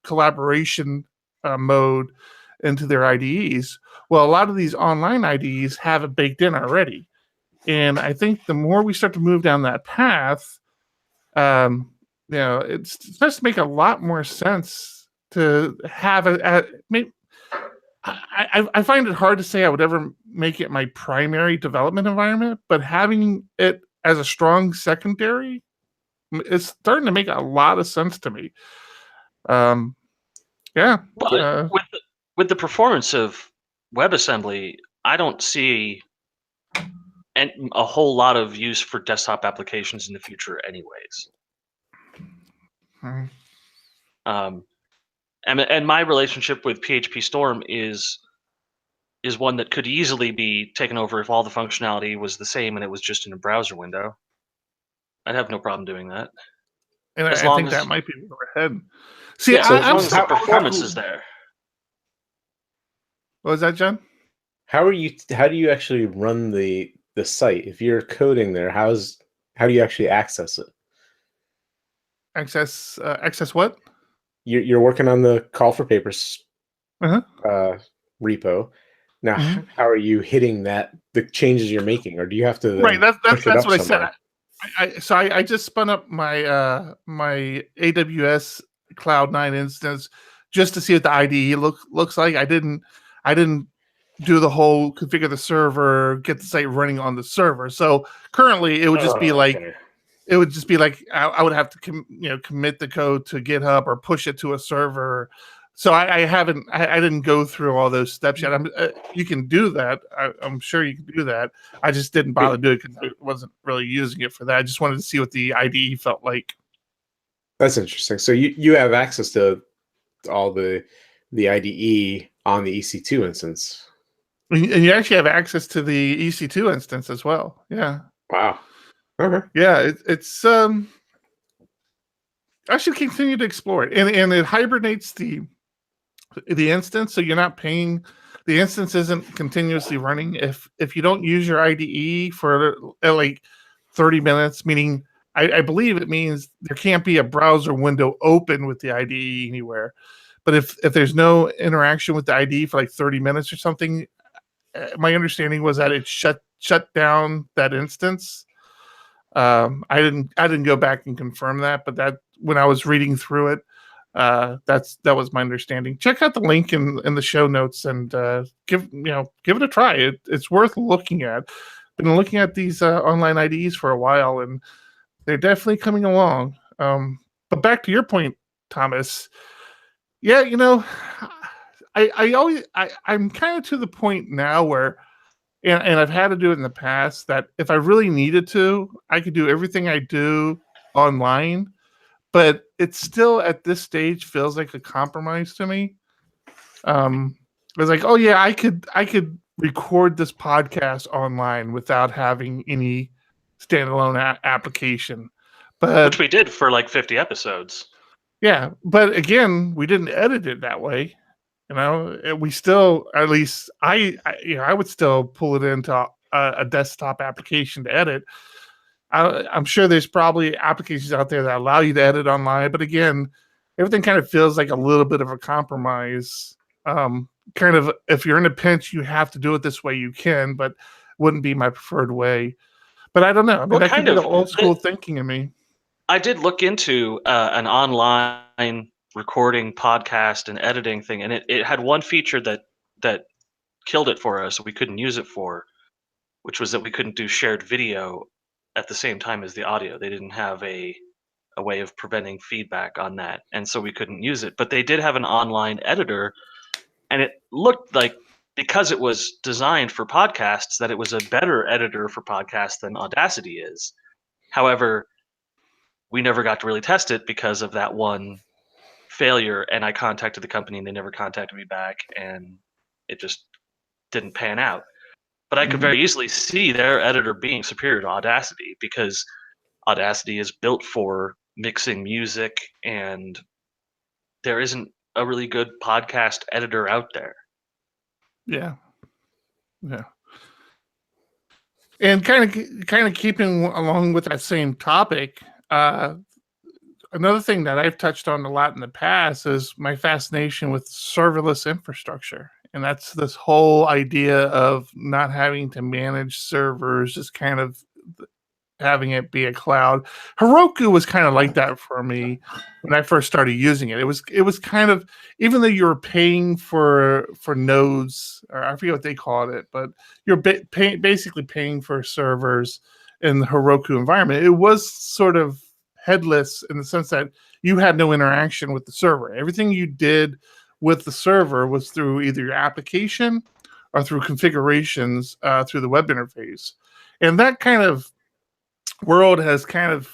collaboration mode into their IDEs. Well, a lot of these online IDEs have it baked in already. And I think the more we start to move down that path, it starts to make a lot more sense to have I find it hard to say I would ever make it my primary development environment, but having it as a strong secondary is starting to make a lot of sense to me. Yeah. But with the performance of WebAssembly, I don't see a whole lot of use for desktop applications in the future anyways. And my relationship with PHP Storm is one that could easily be taken over if all the functionality was the same and it was just in a browser window. I'd have no problem doing that. And I think that might be where we're heading. See, yeah, as long as the performance is there. What was that, John? How do you actually run the site? If you're coding there, how do you actually access it? Access what? You're working on the call for papers repo. Now, how are you hitting the changes you're making, or do you have to? Right, that's what somewhere? I said. I just spun up my my AWS Cloud9 instance just to see what the IDE looks like. I didn't do the whole configure the server, get the site running on the server. So currently, it would just be like it would just be like I would have to commit the code to GitHub or push it to a server. So I didn't go through all those steps yet. You can do that. I'm sure you can do that. I just didn't bother doing it because I wasn't really using it for that. I just wanted to see what the IDE felt like. That's interesting. So you have access to all the IDE on the EC2 instance. And you actually have access to the EC2 instance as well. Yeah. Wow. Okay. Yeah, it's I should continue to explore it. And it hibernates the instance, so you're not paying. The instance isn't continuously running. If you don't use your IDE for like 30 minutes, meaning I believe it means there can't be a browser window open with the IDE anywhere. But if there's no interaction with the IDE for like 30 minutes or something, my understanding was that it shut down that instance. I didn't go back and confirm that, but that when I was reading through it, that was my understanding. Check out the link in the show notes and give it a try. It's worth looking at. Been looking at these online IDEs for a while, and they're definitely coming along. But back to your point, Thomas. Yeah, I'm kind of to the point now where, and I've had to do it in the past, that if I really needed to, I could do everything I do online, but it still at this stage feels like a compromise to me. It's like, oh yeah, I could record this podcast online without having any standalone application, but which we did for like 50 episodes. Yeah, but again, we didn't edit it that way. We still, at least I would still pull it into a desktop application to edit. I'm sure there's probably applications out there that allow you to edit online, but again, everything kind of feels like a little bit of a compromise. Kind of, if you're in a pinch, you have to do it this way. You can, but wouldn't be my preferred way. But I don't know. I mean, that could be the old school thinking in me. I did look into an online recording, podcast, and editing thing, and it had one feature that killed it for us. We couldn't use it for, which was that we couldn't do shared video at the same time as the audio. They didn't have a way of preventing feedback on that, and so we couldn't use it. But they did have an online editor, and it looked like, because it was designed for podcasts, that it was a better editor for podcasts than Audacity is. However, we never got to really test it because of that one failure, and I contacted the company and they never contacted me back, and it just didn't pan out. But I could very easily see their editor being superior to Audacity, because Audacity is built for mixing music, and there isn't a really good podcast editor out there. Yeah. And kind of keeping along with that same topic, another thing that I've touched on a lot in the past is my fascination with serverless infrastructure. And that's this whole idea of not having to manage servers, just kind of having it be a cloud. Heroku was kind of like that for me when I first started using it. It was kind of, even though you were paying for nodes, or I forget what they called it, but you're basically paying for servers in the Heroku environment. It was sort of headless in the sense that you had no interaction with the server. Everything you did with the server was through either your application or through configurations through the web interface. And that kind of world has kind of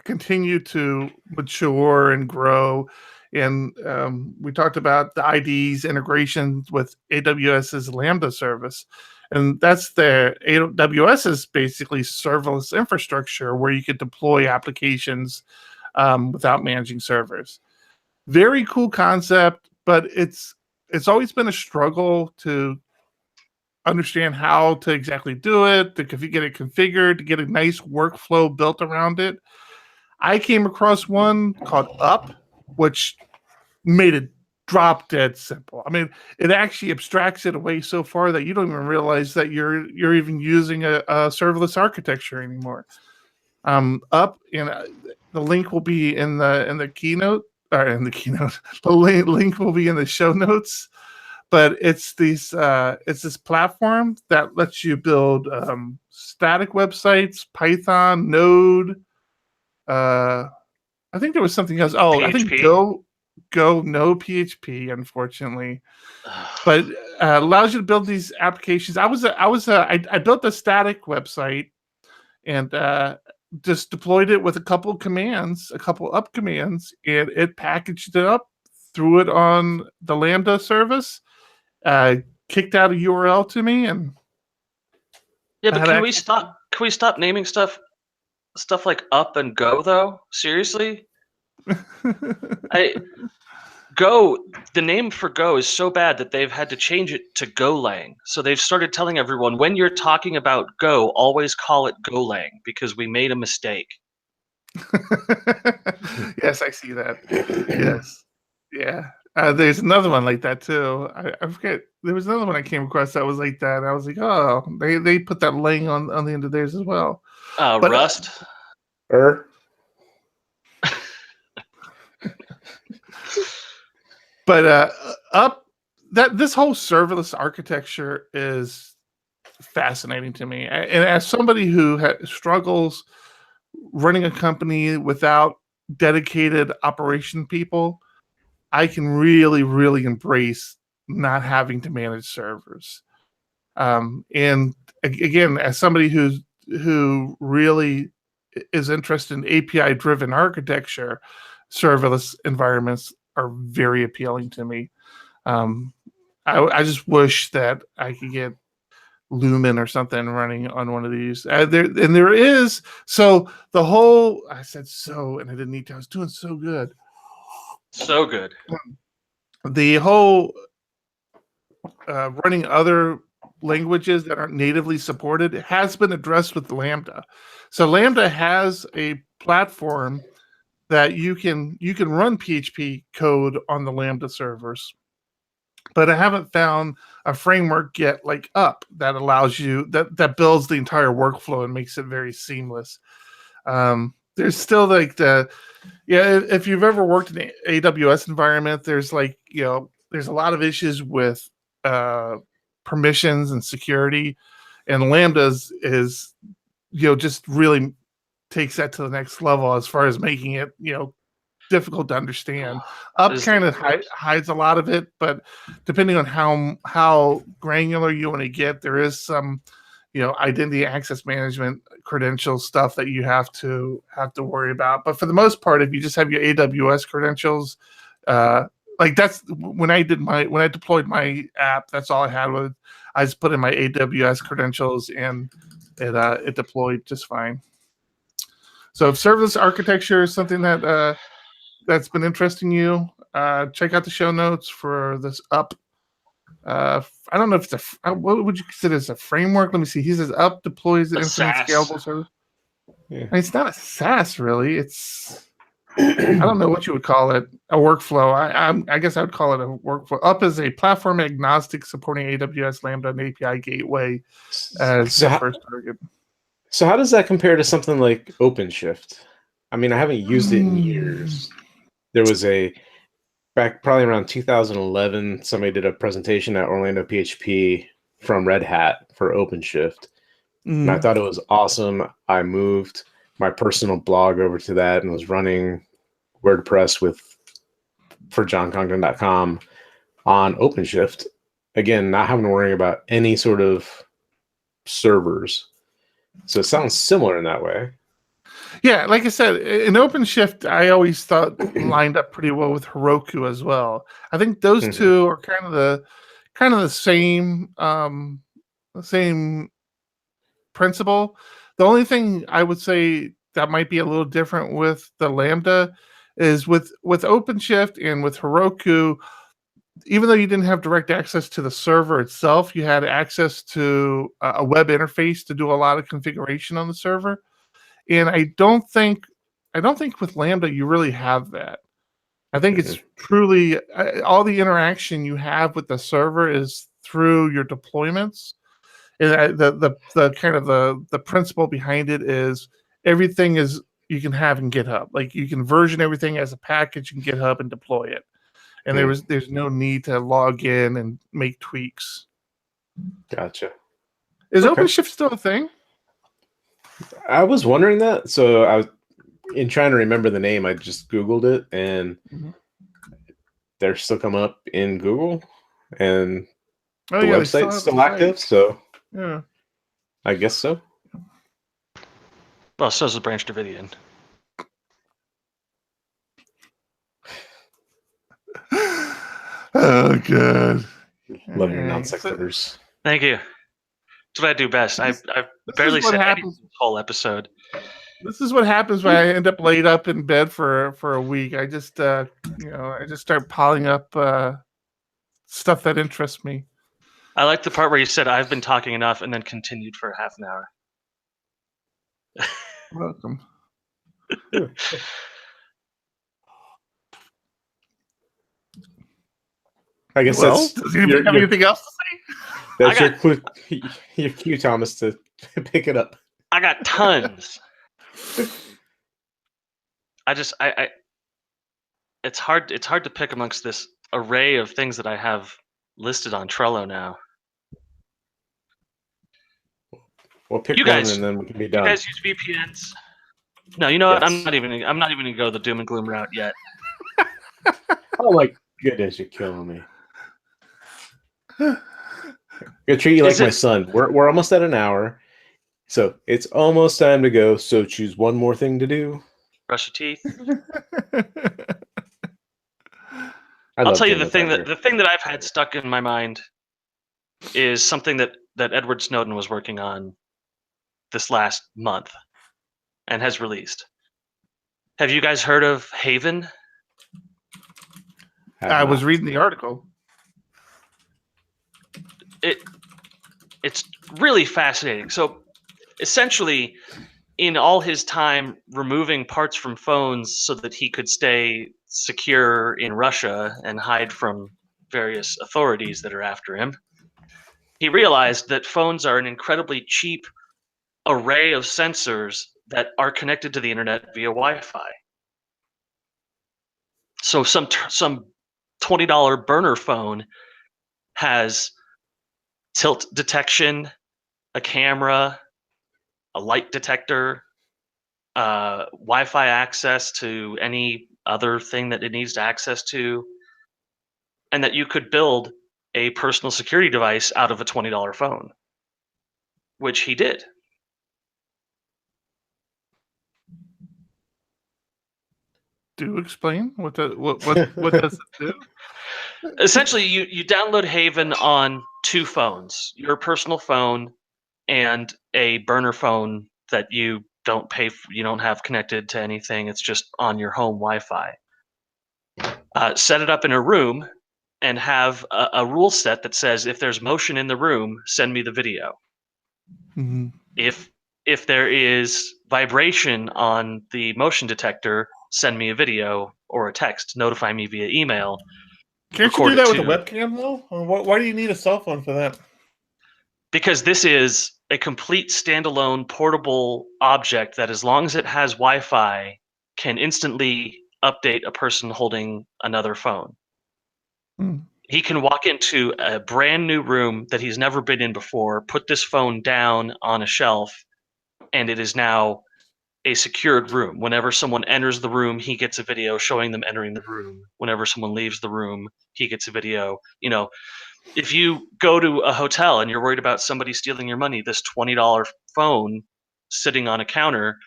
continued to mature and grow. And we talked about the ID's integration with AWS's Lambda service. And that's the AWS is basically serverless infrastructure where you could deploy applications without managing servers. Very cool concept, but it's always been a struggle to understand how to exactly do it, to get it configured, to get a nice workflow built around it. I came across one called Up, which made it drop dead simple. I mean, it actually abstracts it away so far that you don't even realize that you're even using a serverless architecture anymore. Up, the link will be in the keynote, or in the keynote. The link will be in the show notes. But it's this platform that lets you build static websites, Python, Node, I think there was something else. Oh, PHP? I think Go, no PHP, unfortunately, but allows you to build these applications. I built a static website and just deployed it with a couple up commands, and it packaged it up, threw it on the Lambda service, kicked out a URL to me, and yeah. But can we stop? Can we stop naming stuff like up and go though? Seriously, Go, the name for Go is so bad that they've had to change it to Golang. So they've started telling everyone, when you're talking about Go, always call it Golang because we made a mistake. Yes, I see that. Yes. Yeah. There's another one like that too. I forget. There was another one I came across that was like that. I was like, oh, they put that lang on the end of theirs as well. But, Rust? But this whole serverless architecture is fascinating to me, and as somebody who struggles running a company without dedicated operation people, I can really, really embrace not having to manage servers. And again, as somebody who really is interested in API-driven architecture, serverless environments are very appealing to me. I just wish that I could get Lumen or something running on one of these. There is, so the whole, I said so, and I didn't need to, I was doing so good. So good. The whole running other languages that aren't natively supported has been addressed with Lambda. So Lambda has a platform that you can run PHP code on the Lambda servers, but I haven't found a framework yet like Up that allows you that builds the entire workflow and makes it very seamless. There's still like if you've ever worked in an AWS environment, there's there's a lot of issues with permissions and security, and Lambda is just really takes that to the next level as far as making it difficult to understand. Up kind of hides a lot of it, but depending on how granular you want to get, there is some identity access management credential stuff that you have to worry about. But for the most part, if you just have your AWS credentials, like that's when I deployed my app, that's all I had was I just put in my AWS credentials and it deployed just fine. So if serverless architecture is something that that's been interesting you, check out the show notes for this Up. I don't know if it's what would you consider as a framework? Let me see. He says Up deploys the infinite scalable service. Yeah. I mean, it's not a SaaS really. It's I don't know what you would call it. A workflow. I guess I would call it a workflow. Up is a platform agnostic supporting AWS Lambda and API gateway as the first target. So how does that compare to something like OpenShift? I mean, I haven't used it in years. There was back probably around 2011, somebody did a presentation at Orlando PHP from Red Hat for OpenShift. And I thought it was awesome. I moved my personal blog over to that and was running WordPress for johnconkton.com on OpenShift. Again, not having to worry about any sort of servers. So it sounds similar in that way. Yeah, like I said, in OpenShift, I always thought lined up pretty well with Heroku as well. I think those two are kind of the same principle. The only thing I would say that might be a little different with the Lambda is with OpenShift and with Heroku, even though you didn't have direct access to the server itself, you had access to a web interface to do a lot of configuration on the server. And I don't think with Lambda you really have that. I think it's truly all the interaction you have with the server is through your deployments. And the kind of the principle behind it is everything is you can have in GitHub. Like you can version everything as a package in GitHub and deploy it. And there's no need to log in and make tweaks. Gotcha. Is OpenShift still a thing? I was wondering that. So in trying to remember the name, I just Googled it, and they're still coming up in Google, and the website's still active. So yeah, I guess so. Well, so is the Branch Davidian. Oh, good. Love your non sequiturs. Thank you. That's what I do best. I've barely said anything this whole episode. This is what happens when I end up laid up in bed for a week. I just I just start piling up stuff that interests me. I like the part where you said I've been talking enough and then continued for half an hour. Welcome. I guess does anybody have anything else to say? That's your cue, Thomas, to pick it up. I got tons. I it's hard to pick amongst this array of things that I have listed on Trello now. Well, pick one and then we can be done. You guys use VPNs? No, you know what? I'm not even gonna go the doom and gloom route yet. Oh my goodness, you're killing me. I'm gonna treat you like my son. We're almost at an hour, so it's almost time to go. So choose one more thing to do. Brush your teeth. I'll tell you the thing that I've had stuck in my mind is something that Edward Snowden was working on this last month and has released. Have you guys heard of Haven? I was reading the article. It's really fascinating. So essentially, in all his time removing parts from phones so that he could stay secure in Russia and hide from various authorities that are after him, he realized that phones are an incredibly cheap array of sensors that are connected to the internet via Wi-Fi. So some $20 burner phone has tilt detection, a camera, a light detector, Wi-Fi access to any other thing that it needs to access to, and that you could build a personal security device out of a $20 phone, which he did. Do explain what does it do? Essentially, you download Haven on two phones: your personal phone and a burner phone that you don't pay for, you don't have connected to anything. It's just on your home Wi-Fi. Set it up in a room and have a rule set that says, if there's motion in the room, send me the video. Mm-hmm. If there is vibration on the motion detector, send me a video or a text. Notify me via email. Can't you do that with a webcam, though? Why do you need a cell phone for that? Because this is a complete standalone portable object that, as long as it has Wi-Fi, can instantly update a person holding another phone. He can walk into a brand new room that he's never been in before, put this phone down on a shelf, and it is now a secured room. Whenever someone enters the room, he gets a video showing them entering the room. Whenever someone leaves the room, he gets a video. If you go to a hotel and you're worried about somebody stealing your money, this $20 phone sitting on a counter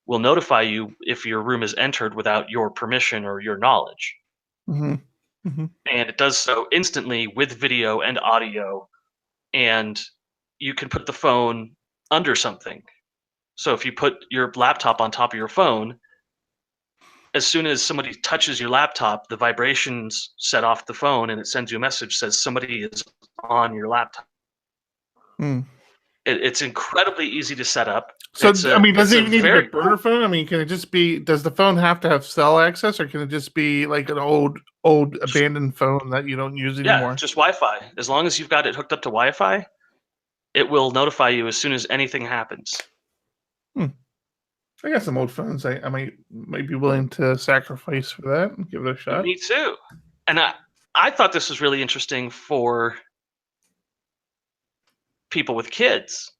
will notify you if your room is entered without your permission or your knowledge. Mm-hmm. Mm-hmm. And it does so instantly with video and audio. And you can put the phone under something. So if you put your laptop on top of your phone, as soon as somebody touches your laptop, the vibrations set off the phone and it sends you a message that says somebody is on your laptop. It's incredibly easy to set up. So, does it even need to be a burner phone? Can it just be, does the phone have to have cell access, or can it just be like an old abandoned phone that you don't use anymore? Yeah, just Wi-Fi. As long as you've got it hooked up to Wi-Fi, it will notify you as soon as anything happens. I got some old phones. I might be willing to sacrifice for that and give it a shot. Me too. And I thought this was really interesting for people with kids,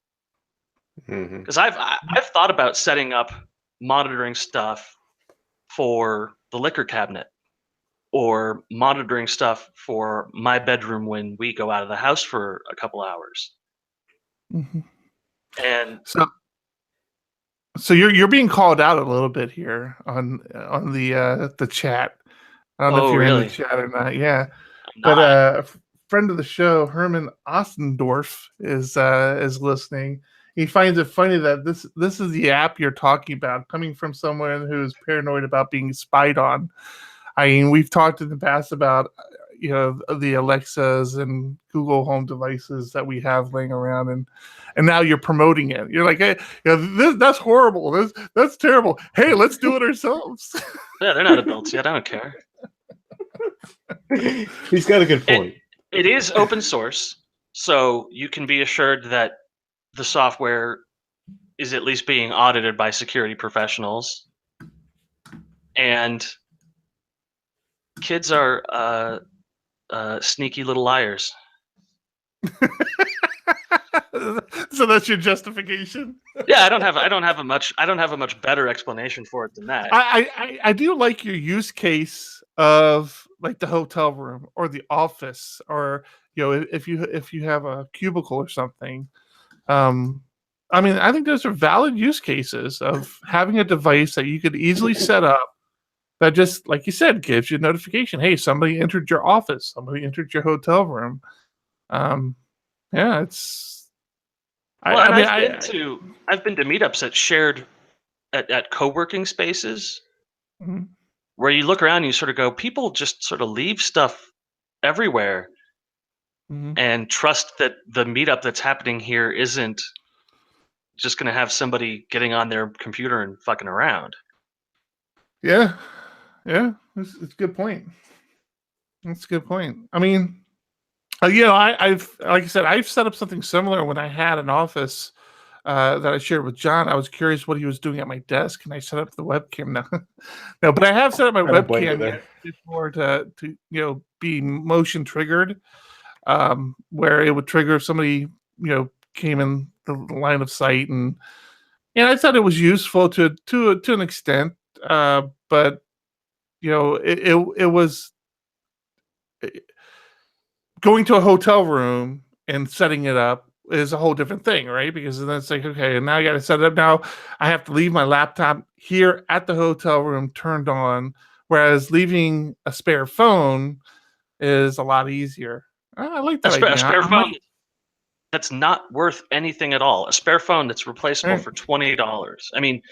because I've thought about setting up monitoring stuff for the liquor cabinet, or monitoring stuff for my bedroom when we go out of the house for a couple hours. Mm-hmm. And so you're being called out a little bit here on the chat. I don't know if you're in the chat or not. Yeah, but a friend of the show, Herman Ostendorf, is listening. He finds it funny that this is the app you're talking about, coming from someone who's paranoid about being spied on. I mean, we've talked in the past about the Alexas and Google Home devices that we have laying around, and now you're promoting it. You're like, hey, that's horrible. That's terrible. Hey, let's do it ourselves. Yeah, they're not adults yet. I don't care. He's got a good point. It is open source, so you can be assured that the software is at least being audited by security professionals. And kids are sneaky little liars. So that's your justification? Yeah, I don't have a much better explanation for it than that. I do like your use case of like the hotel room or the office, or if you have a cubicle or something. I mean, I think those are valid use cases of having a device that you could easily set up that just, like you said, gives you a notification. Hey, somebody entered your office. Somebody entered your hotel room. Yeah, it's. I've been to meetups at co-working spaces, mm-hmm. where you look around and you sort of go, people just sort of leave stuff everywhere, mm-hmm. and trust that the meetup that's happening here isn't just going to have somebody getting on their computer and fucking around. Yeah, it's a good point. That's a good point. I mean, I've like I said, I've set up something similar when I had an office that I shared with John. I was curious what he was doing at my desk, and I set up the webcam now. No, but I have set up my webcam before to be motion triggered, where it would trigger if somebody came in the line of sight, and I thought it was useful to an extent, but it was going to a hotel room and setting it up is a whole different thing, right? Because then it's like, okay, and now I got to set it up. Now I have to leave my laptop here at the hotel room turned on, whereas leaving a spare phone is a lot easier. I like that idea. A spare phone that's not worth anything at all. A spare phone that's replaceable for $20. I mean,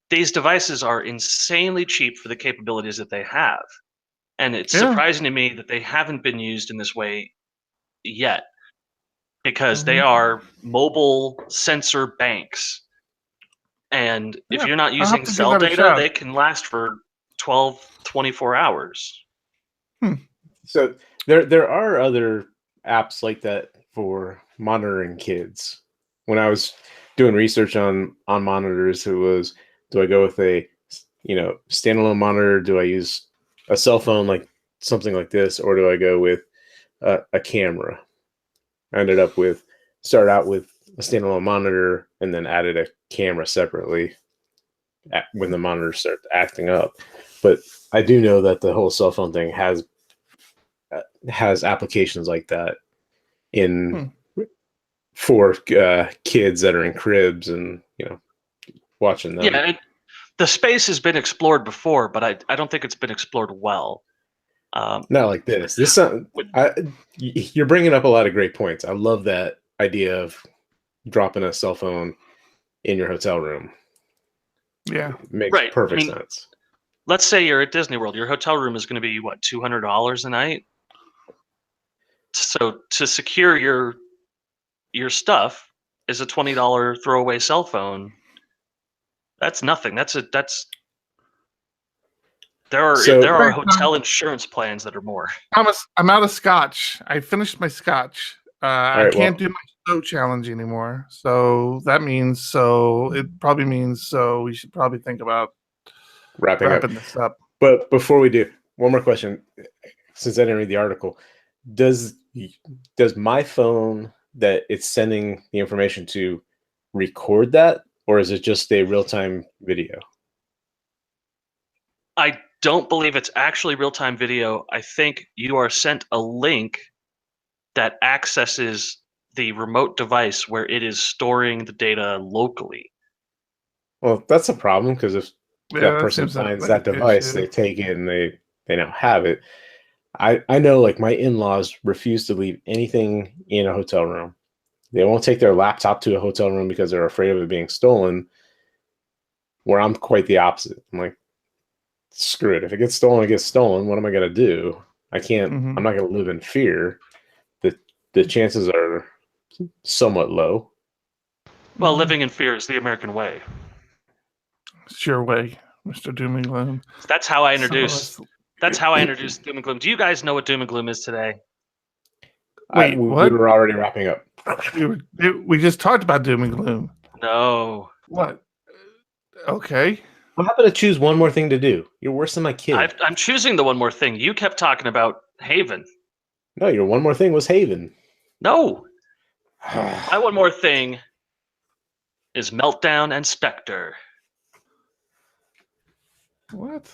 these devices are insanely cheap for the capabilities that they have. And it's surprising to me that they haven't been used in this way yet, because mm-hmm. they are mobile sensor banks. And if you're not using cell data, they can last for 12, 24 hours. So there are other apps like that for monitoring kids. When I was doing research on monitors, it was, do I go with a standalone monitor? Do I use a cell phone, like something like this, or do I go with a camera? I ended up started out with a standalone monitor and then added a camera separately when the monitor started acting up. But I do know that the whole cell phone thing has applications like that for kids that are in cribs and watching them. Yeah, the space has been explored before, but I don't think it's been explored well. Not like this. You're bringing up a lot of great points. I love that idea of dropping a cell phone in your hotel room. Yeah, it makes perfect sense. Let's say you're at Disney World. Your hotel room is going to be what, $200 a night. So to secure your stuff is a $20 throwaway cell phone. That's nothing. There are hotel insurance plans that are more. Thomas, I'm out of scotch. I finished my scotch. I can't do my snow challenge anymore. So that means it probably means we should probably think about wrapping this up. But before we do, one more question. Since I didn't read the article, does my phone that it's sending the information to record that, or is it just a real-time video? I don't believe it's actually real-time video. I think you are sent a link that accesses the remote device where it is storing the data locally. Well, that's a problem because if that that person seems finds like that an device, issue. they take it and they now have it. I know, like, my in-laws refuse to leave anything in a hotel room. They won't take their laptop to a hotel room because they're afraid of it being stolen. Where I'm quite the opposite. I'm like, screw it. If it gets stolen, it gets stolen. What am I gonna do? I can't. Mhm. I'm not gonna live in fear. The chances are somewhat low. Well, living in fear is the American way. It's your way, Mr. Doom and Gloom. That's how I Some of introduce. us- That's how I introduce doom and gloom. Do you guys know what doom and gloom is today? Wait, We what? were already wrapping up. We just talked about Doom and Gloom. No. What? Okay. What happened to choose one more thing to do? You're worse than my kid. I'm choosing the one more thing. You kept talking about Haven. No, your one more thing was Haven. No. My one more thing is Meltdown Inspector. What?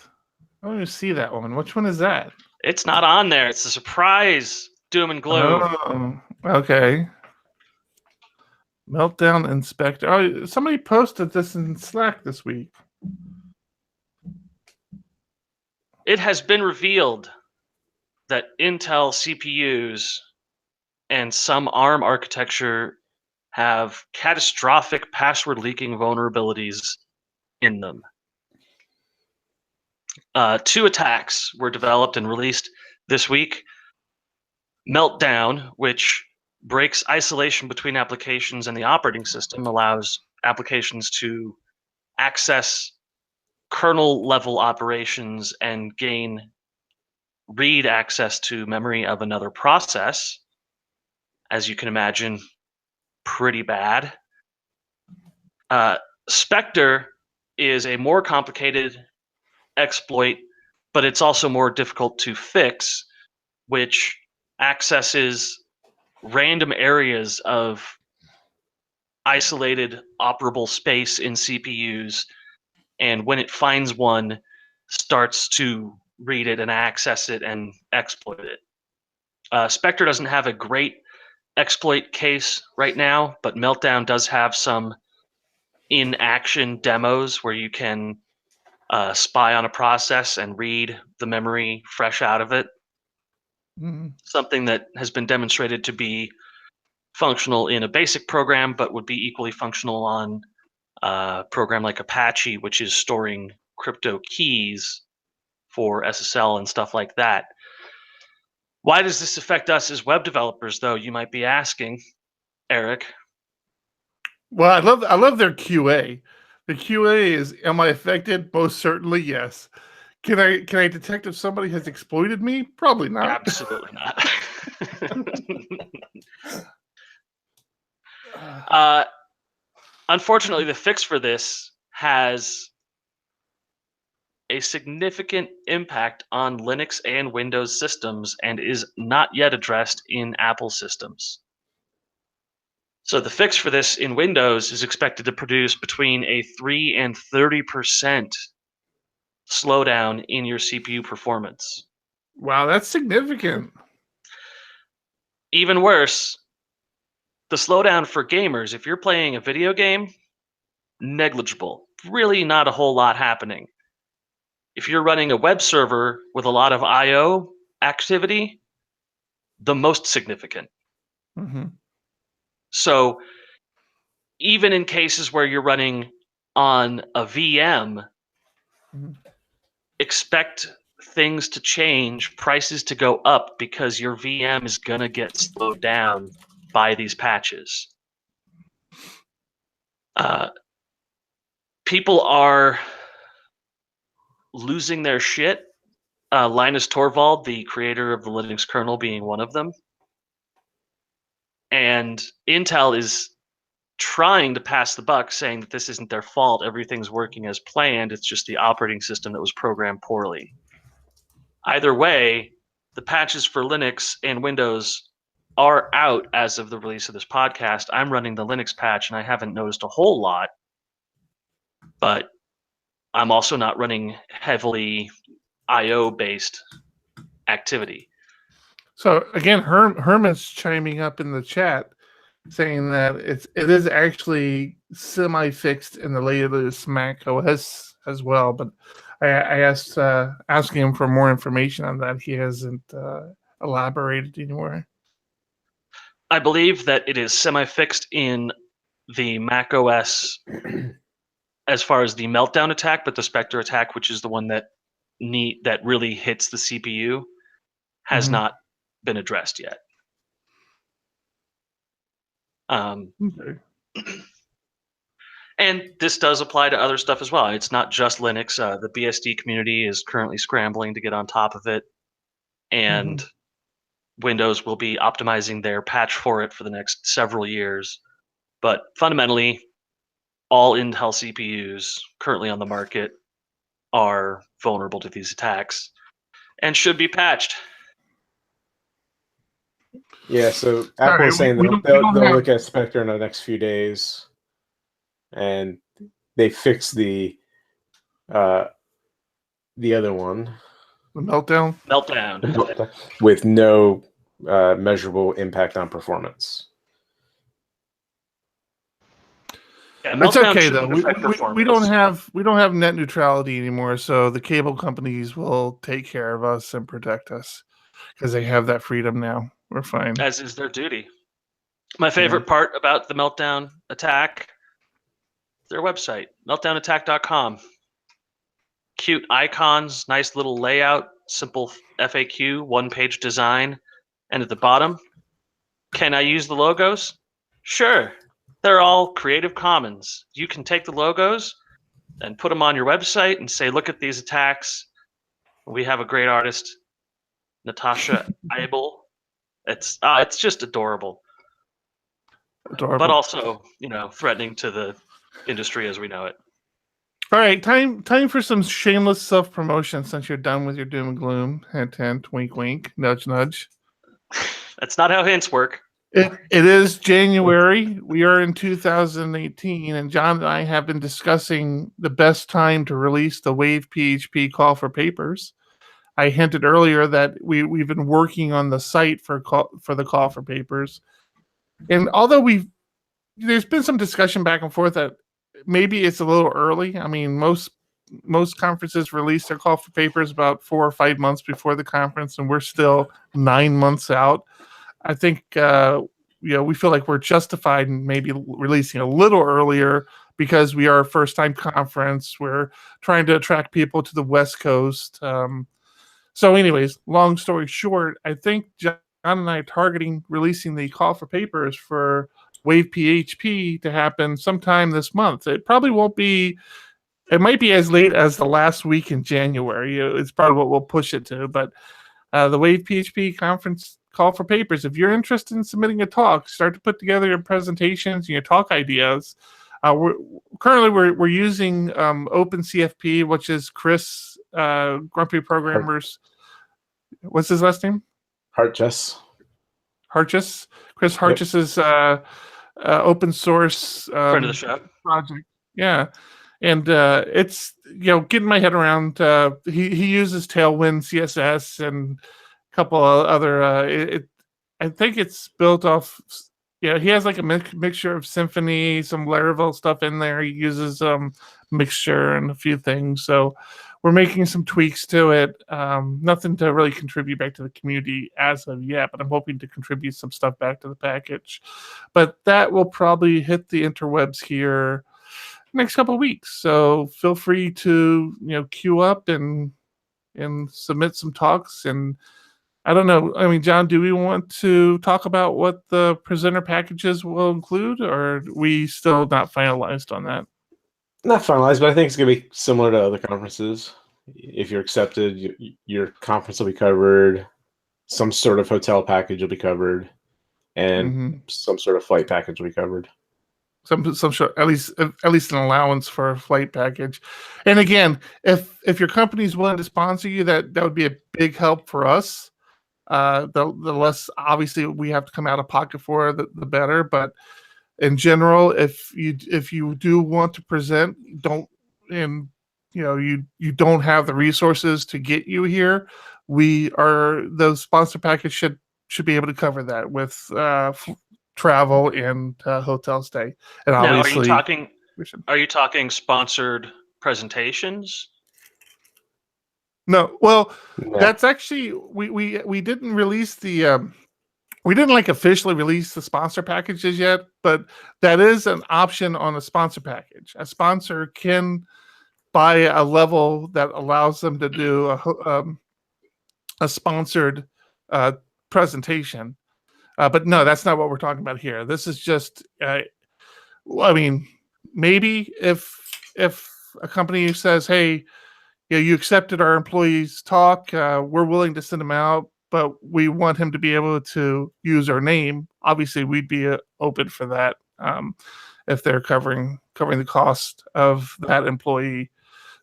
I don't even see that one. Which one is that? It's not on there. It's a surprise doom and gloom. Oh, okay. Meltdown Inspector. Oh, somebody posted this in Slack this week. It has been revealed that Intel CPUs and some ARM architecture have catastrophic password leaking vulnerabilities in them. 2 attacks were developed and released this week. Meltdown, which breaks isolation between applications and the operating system, allows applications to access kernel level operations and gain read access to memory of another process. As you can imagine, pretty bad. Spectre is a more complicated exploit, but it's also more difficult to fix, which accesses random areas of isolated operable space in CPUs, and when it finds one, starts to read it and access it and exploit it. Spectre doesn't have a great exploit case right now, but Meltdown does have some in-action demos where you can spy on a process and read the memory fresh out of it. Mhm. Something that has been demonstrated to be functional in a basic program, but would be equally functional on a program like Apache, which is storing crypto keys for SSL and stuff like that. Why does this affect us as web developers, though, you might be asking, Eric? Well, I love their QA. The QA is, am I affected? Most certainly, yes. Can I detect if somebody has exploited me? Probably not. Absolutely not. Unfortunately, the fix for this has a significant impact on Linux and Windows systems and is not yet addressed in Apple systems. So the fix for this in Windows is expected to produce between a 3 and 30% slowdown in your CPU performance. Wow, that's significant. Even worse, the slowdown for gamers, if you're playing a video game, negligible. Really not a whole lot happening. If you're running a web server with a lot of I/O activity, the most significant. Mm-hmm. So even in cases where you're running on a VM, Mm-hmm. expect things to change, prices to go up because your VM is going to get slowed down by these patches. People are losing their shit. Linus Torvald, the creator of the Linux kernel, being one of them. And Intel is trying to pass the buck, saying that this isn't their fault. Everything's working as planned. It's just the operating system that was programmed poorly. Either way, the patches for Linux and Windows are out as of the release of this podcast. I'm running the Linux patch, and I haven't noticed a whole lot. But I'm also not running heavily IO based activity. So again, Herman's chiming up in the chat saying that it is actually semi-fixed in the latest Mac OS as well. But I asked asking him for more information on that. He hasn't elaborated anymore. I believe that it is semi-fixed in the Mac OS as far as the Meltdown attack, but the Spectre attack, which is the one that really hits the CPU, has not been addressed yet. Okay. And this does apply to other stuff as well. It's not just Linux. The BSD community is currently scrambling to get on top of it, and Windows will be optimizing their patch for it for the next several years. But fundamentally, all Intel CPUs currently on the market are vulnerable to these attacks and should be patched. Yeah, so Apple is saying they'll look at Spectre in the next few days, and they fixed the other one, the Meltdown, with no measurable impact on performance. Yeah, it's okay though. We don't have net neutrality anymore, so the cable companies will take care of us and protect us because they have that freedom now. We're fine. As is their duty. My favorite part about the Meltdown attack, their website, meltdownattack.com. Cute icons, nice little layout, simple FAQ, one-page design, and at the bottom, can I use the logos? Sure. They're all Creative Commons. You can take the logos and put them on your website and say, look at these attacks. We have a great artist, Natasha Eibel. It's just adorable. But also, threatening to the industry as we know it. All right, time for some shameless self-promotion since you're done with your doom and gloom. Hint, hint, wink, wink, nudge, nudge. That's not how hints work. It is January. We are in 2018, and John and I have been discussing the best time to release the Wave PHP call for papers. I hinted earlier that we've been working on the site for the call for papers, and although there's been some discussion back and forth that maybe it's a little early. I mean, most conferences release their call for papers about 4 or 5 months before the conference, and we're still 9 months out. I think we feel like we're justified in maybe releasing a little earlier because we are a first-time conference. We're trying to attract people to the West Coast. So anyways, long story short, I think John and I are targeting releasing the call for papers for Wave PHP to happen sometime this month. It probably won't be, it might be as late as the last week in January. It's probably what we'll push it to, but the Wave PHP conference call for papers, if you're interested in submitting a talk, start to put together your presentations and your talk ideas. We're using OpenCFP, which is Chris Grumpy Programmers. What's his last name? Hartjes. Chris Hartjes's open source friend of the show project. Yeah. And it's getting my head around. He uses Tailwind CSS and a couple of other. I think it's built off. Yeah, he has like a mixture of Symfony, some Laravel stuff in there. He uses Mixture and a few things. So we're making some tweaks to it. Nothing to really contribute back to the community as of yet, but I'm hoping to contribute some stuff back to the package. But that will probably hit the interwebs here next couple of weeks. So feel free to queue up and submit some talks. And I don't know. I mean, John, do we want to talk about what the presenter packages will include, or are we still not finalized on that? Not finalized, but I think it's going to be similar to other conferences. If you're accepted, your conference will be covered. Some sort of hotel package will be covered, and some sort of flight package will be covered. Some sort, at least an allowance for a flight package. And again, if your company is willing to sponsor you, that would be a big help for us. The less obviously we have to come out of pocket for, the better. But in general, if you do want to present, don't you don't have the resources to get you here, the sponsor package should be able to cover that with travel and hotel stay. And Now, obviously, are you talking sponsored presentations? No, well, No. that's actually we didn't release the we didn't officially release the sponsor packages yet, but that is an option on a sponsor package. A sponsor can buy a level that allows them to do a sponsored presentation. But no, that's not what we're talking about here. This is just, I mean, maybe if a company says, "Hey, you accepted our employees' talk, we're willing to send them out, but we want him to be able to use our name." Obviously, we'd be open for that if they're covering the cost of that employee.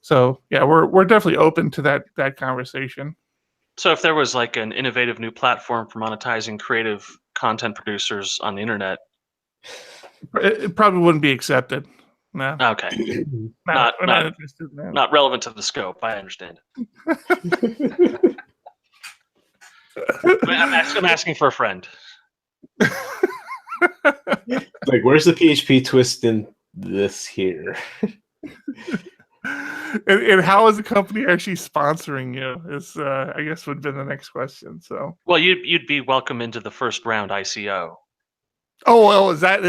So yeah, we're definitely open to that conversation. So if there was like an innovative new platform for monetizing creative content producers on the internet, it probably wouldn't be accepted. No. okay, We're not interested in that. not relevant to the scope. I understand. I'm asking for a friend. Like, where's the PHP twist in this here? And how is the company actually sponsoring you? Is I guess would have been the next question. So, Well, you'd be welcome into the first round ICO. oh well, is that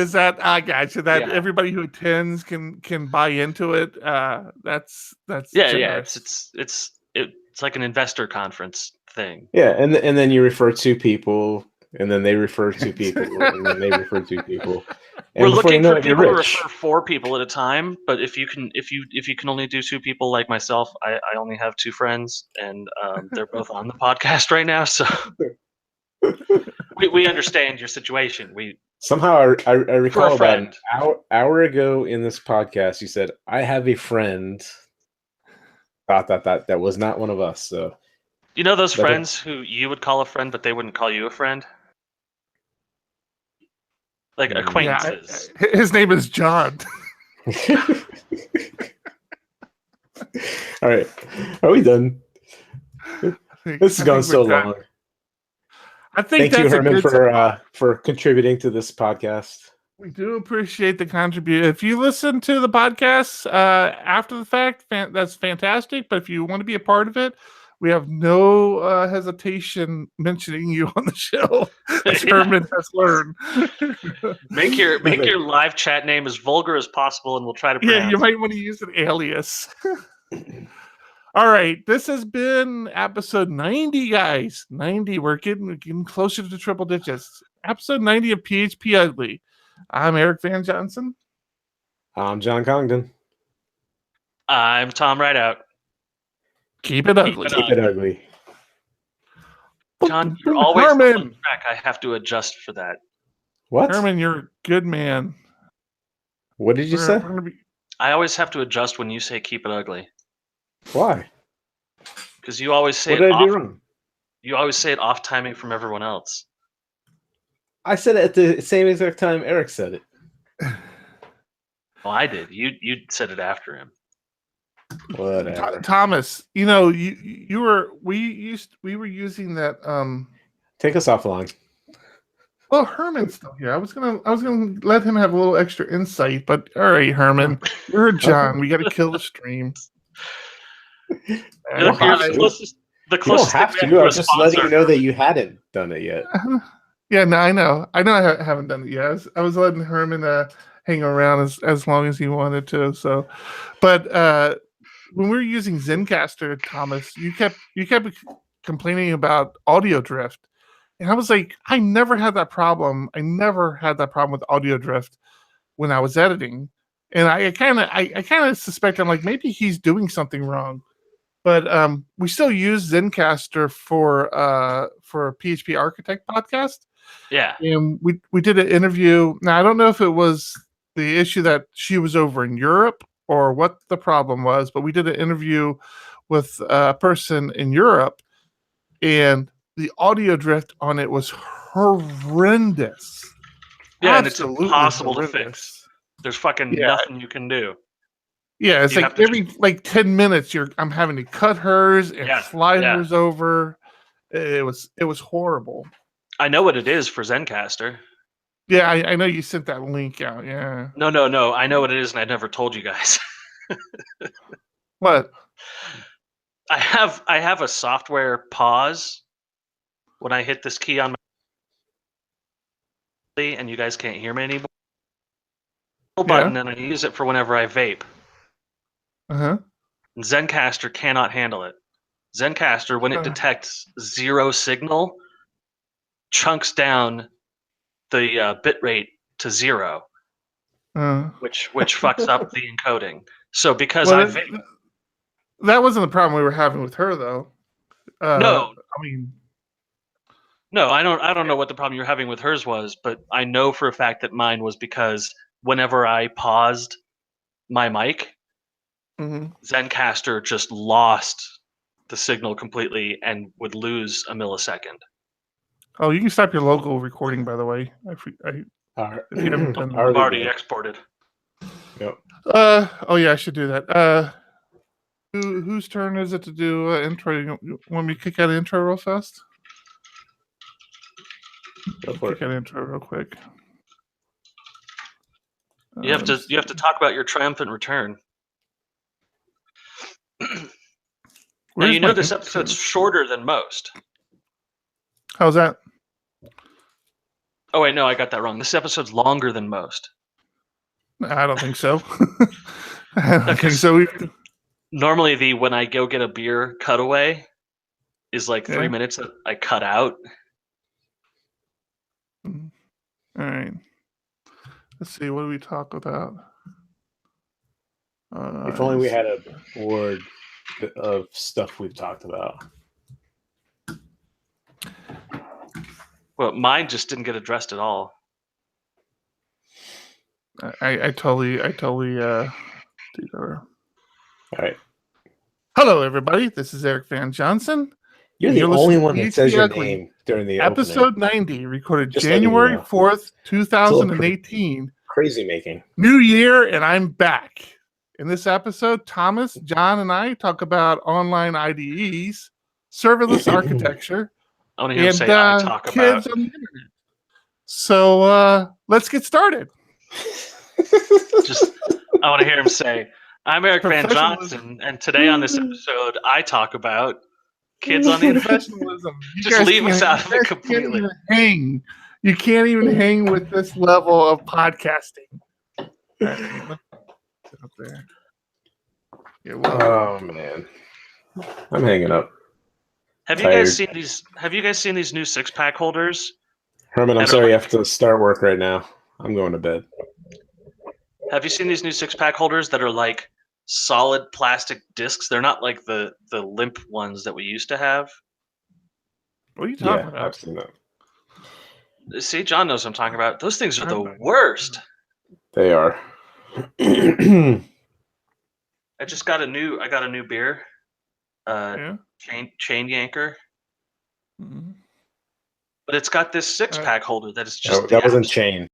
I got you. That Yeah. everybody who attends can buy into it. That's Yeah, generous. it's like an investor conference thing. Yeah, and then you refer two people, and then they refer two people, and then they refer two people. And We're before looking you know for it, you're people to rich. refer 4 people at a time, but if you can only do 2 people like myself, I only have 2 friends, and they're both on the podcast right now, so we understand your situation. Somehow I recall about an friend. hour ago in this podcast, you said, "I have a friend." That was not one of us. So You know those But it- friends who you would call a friend, but they wouldn't call you a friend? Like Mm. acquaintances. His name is John. All right, are we done? This has gone so long. I think Thank you, that's a Herman, good for contributing to this podcast. We do appreciate the contribution. If you listen to the podcast after the fact, that's fantastic. But if you want to be a part of it, we have no hesitation mentioning you on the show, as Herman has learned. Make your live chat name as vulgar as possible, and we'll try to pronounce Yeah, you might want to use an alias. All right, this has been episode 90, guys. 90. We're getting closer to triple digits. Episode 90 of PHP Ugly. I'm Eric Van Johnson. I'm John Congdon. I'm Tom Rideout. Keep it ugly. Keep it ugly. John, you're always on track. I have to adjust for that. What? Herman, you're a good man. What did you say? I always have to adjust when you say keep it ugly. Why? Because you always say what did I do wrong? You always say it off timing from everyone else. I said it at the same exact time Eric said it. Well, I did. You said it after him. Whatever. Thomas, we were using that Take us offline. Well, Herman's still here. I was gonna let him have a little extra insight, but all right, Herman. You're John. We gotta kill the stream. You're the closest you don't have to. I was just letting you know that you hadn't done it yet. Yeah, no, I know. I haven't done it yet. I was letting Herman hang around as long as he wanted to. So, but when we were using Zencastr, Thomas, you kept complaining about audio drift, and I was like, I never had that problem. I never had that problem with audio drift when I was editing, and I kind of suspect I'm like maybe he's doing something wrong. But we still use Zencastr for PHP Architect podcast. Yeah. And we did an interview. Now, I don't know if it was the issue that she was over in Europe or what the problem was, but we did an interview with a person in Europe, and the audio drift on it was horrendous. Yeah, absolutely, and it's impossible to fix. There's fucking nothing you can do. Yeah, it's You like have to every like 10 minutes I'm having to cut hers and slide yeah. hers over. It was horrible. I know what it is for Zencaster. Yeah, I know you sent that link out. Yeah. No. I know what it is, and I never told you guys. What? I have a software pause when I hit this key on my and you guys can't hear me anymore. Button, and I use it for whenever I vape. Uh-huh. Zencaster cannot handle it. Zencaster, when it detects zero signal, chunks down the bit rate to 0, which fucks up the encoding. So because that wasn't the problem we were having with her, though. No, I mean, no, I don't know what the problem you're having with hers was, but I know for a fact that mine was because whenever I paused my mic, Zencaster just lost the signal completely and would lose a millisecond. Oh, you can stop your local recording, by the way. If you haven't done that. I've already exported. Yep. Oh yeah, I should do that. Whose turn is it to do intro? You want me to kick out an intro real fast? Go for kick out an intro real quick. You have to talk about your triumphant return. Now you know this episode's shorter than most. How's that? Oh wait, no, I got that wrong. This episode's longer than most. I don't think so. I don't think so. Normally the when I go get a beer cutaway is like 3 minutes that I cut out. All right. Let's see. What do we talk about? If only we had a board of stuff we've talked about. Well, mine just didn't get addressed at all. I totally do that. All right. Hello, everybody. This is Eric Van Johnson. You're the only one that says your name during the episode opening. 90, recorded just January 4th, 2018. Crazy making. New year, and I'm back. In this episode, Thomas, John, and I talk about online IDEs, serverless architecture, and kids on the internet. So let's get started. I want to hear him say, I'm Eric Van Johnson, and today on this episode, I talk about kids on the internet. Professionalism. Just leave us out of it completely. You can't even hang with this level of podcasting. Up there. Yeah, oh man, I'm hanging up. Have you guys seen these? Have you guys seen these new 6-pack holders? Herman, I'm sorry, you have to start work right now. I'm going to bed. Have you seen these new 6-pack holders that are like solid plastic discs? They're not like the limp ones that we used to have. What are you talking about? I've seen that. See, John knows what I'm talking about. Those things are the worst. They are. I got a new beer. Chain yanker. Mm-hmm. But it's got this 6-pack holder that is just that wasn't chain.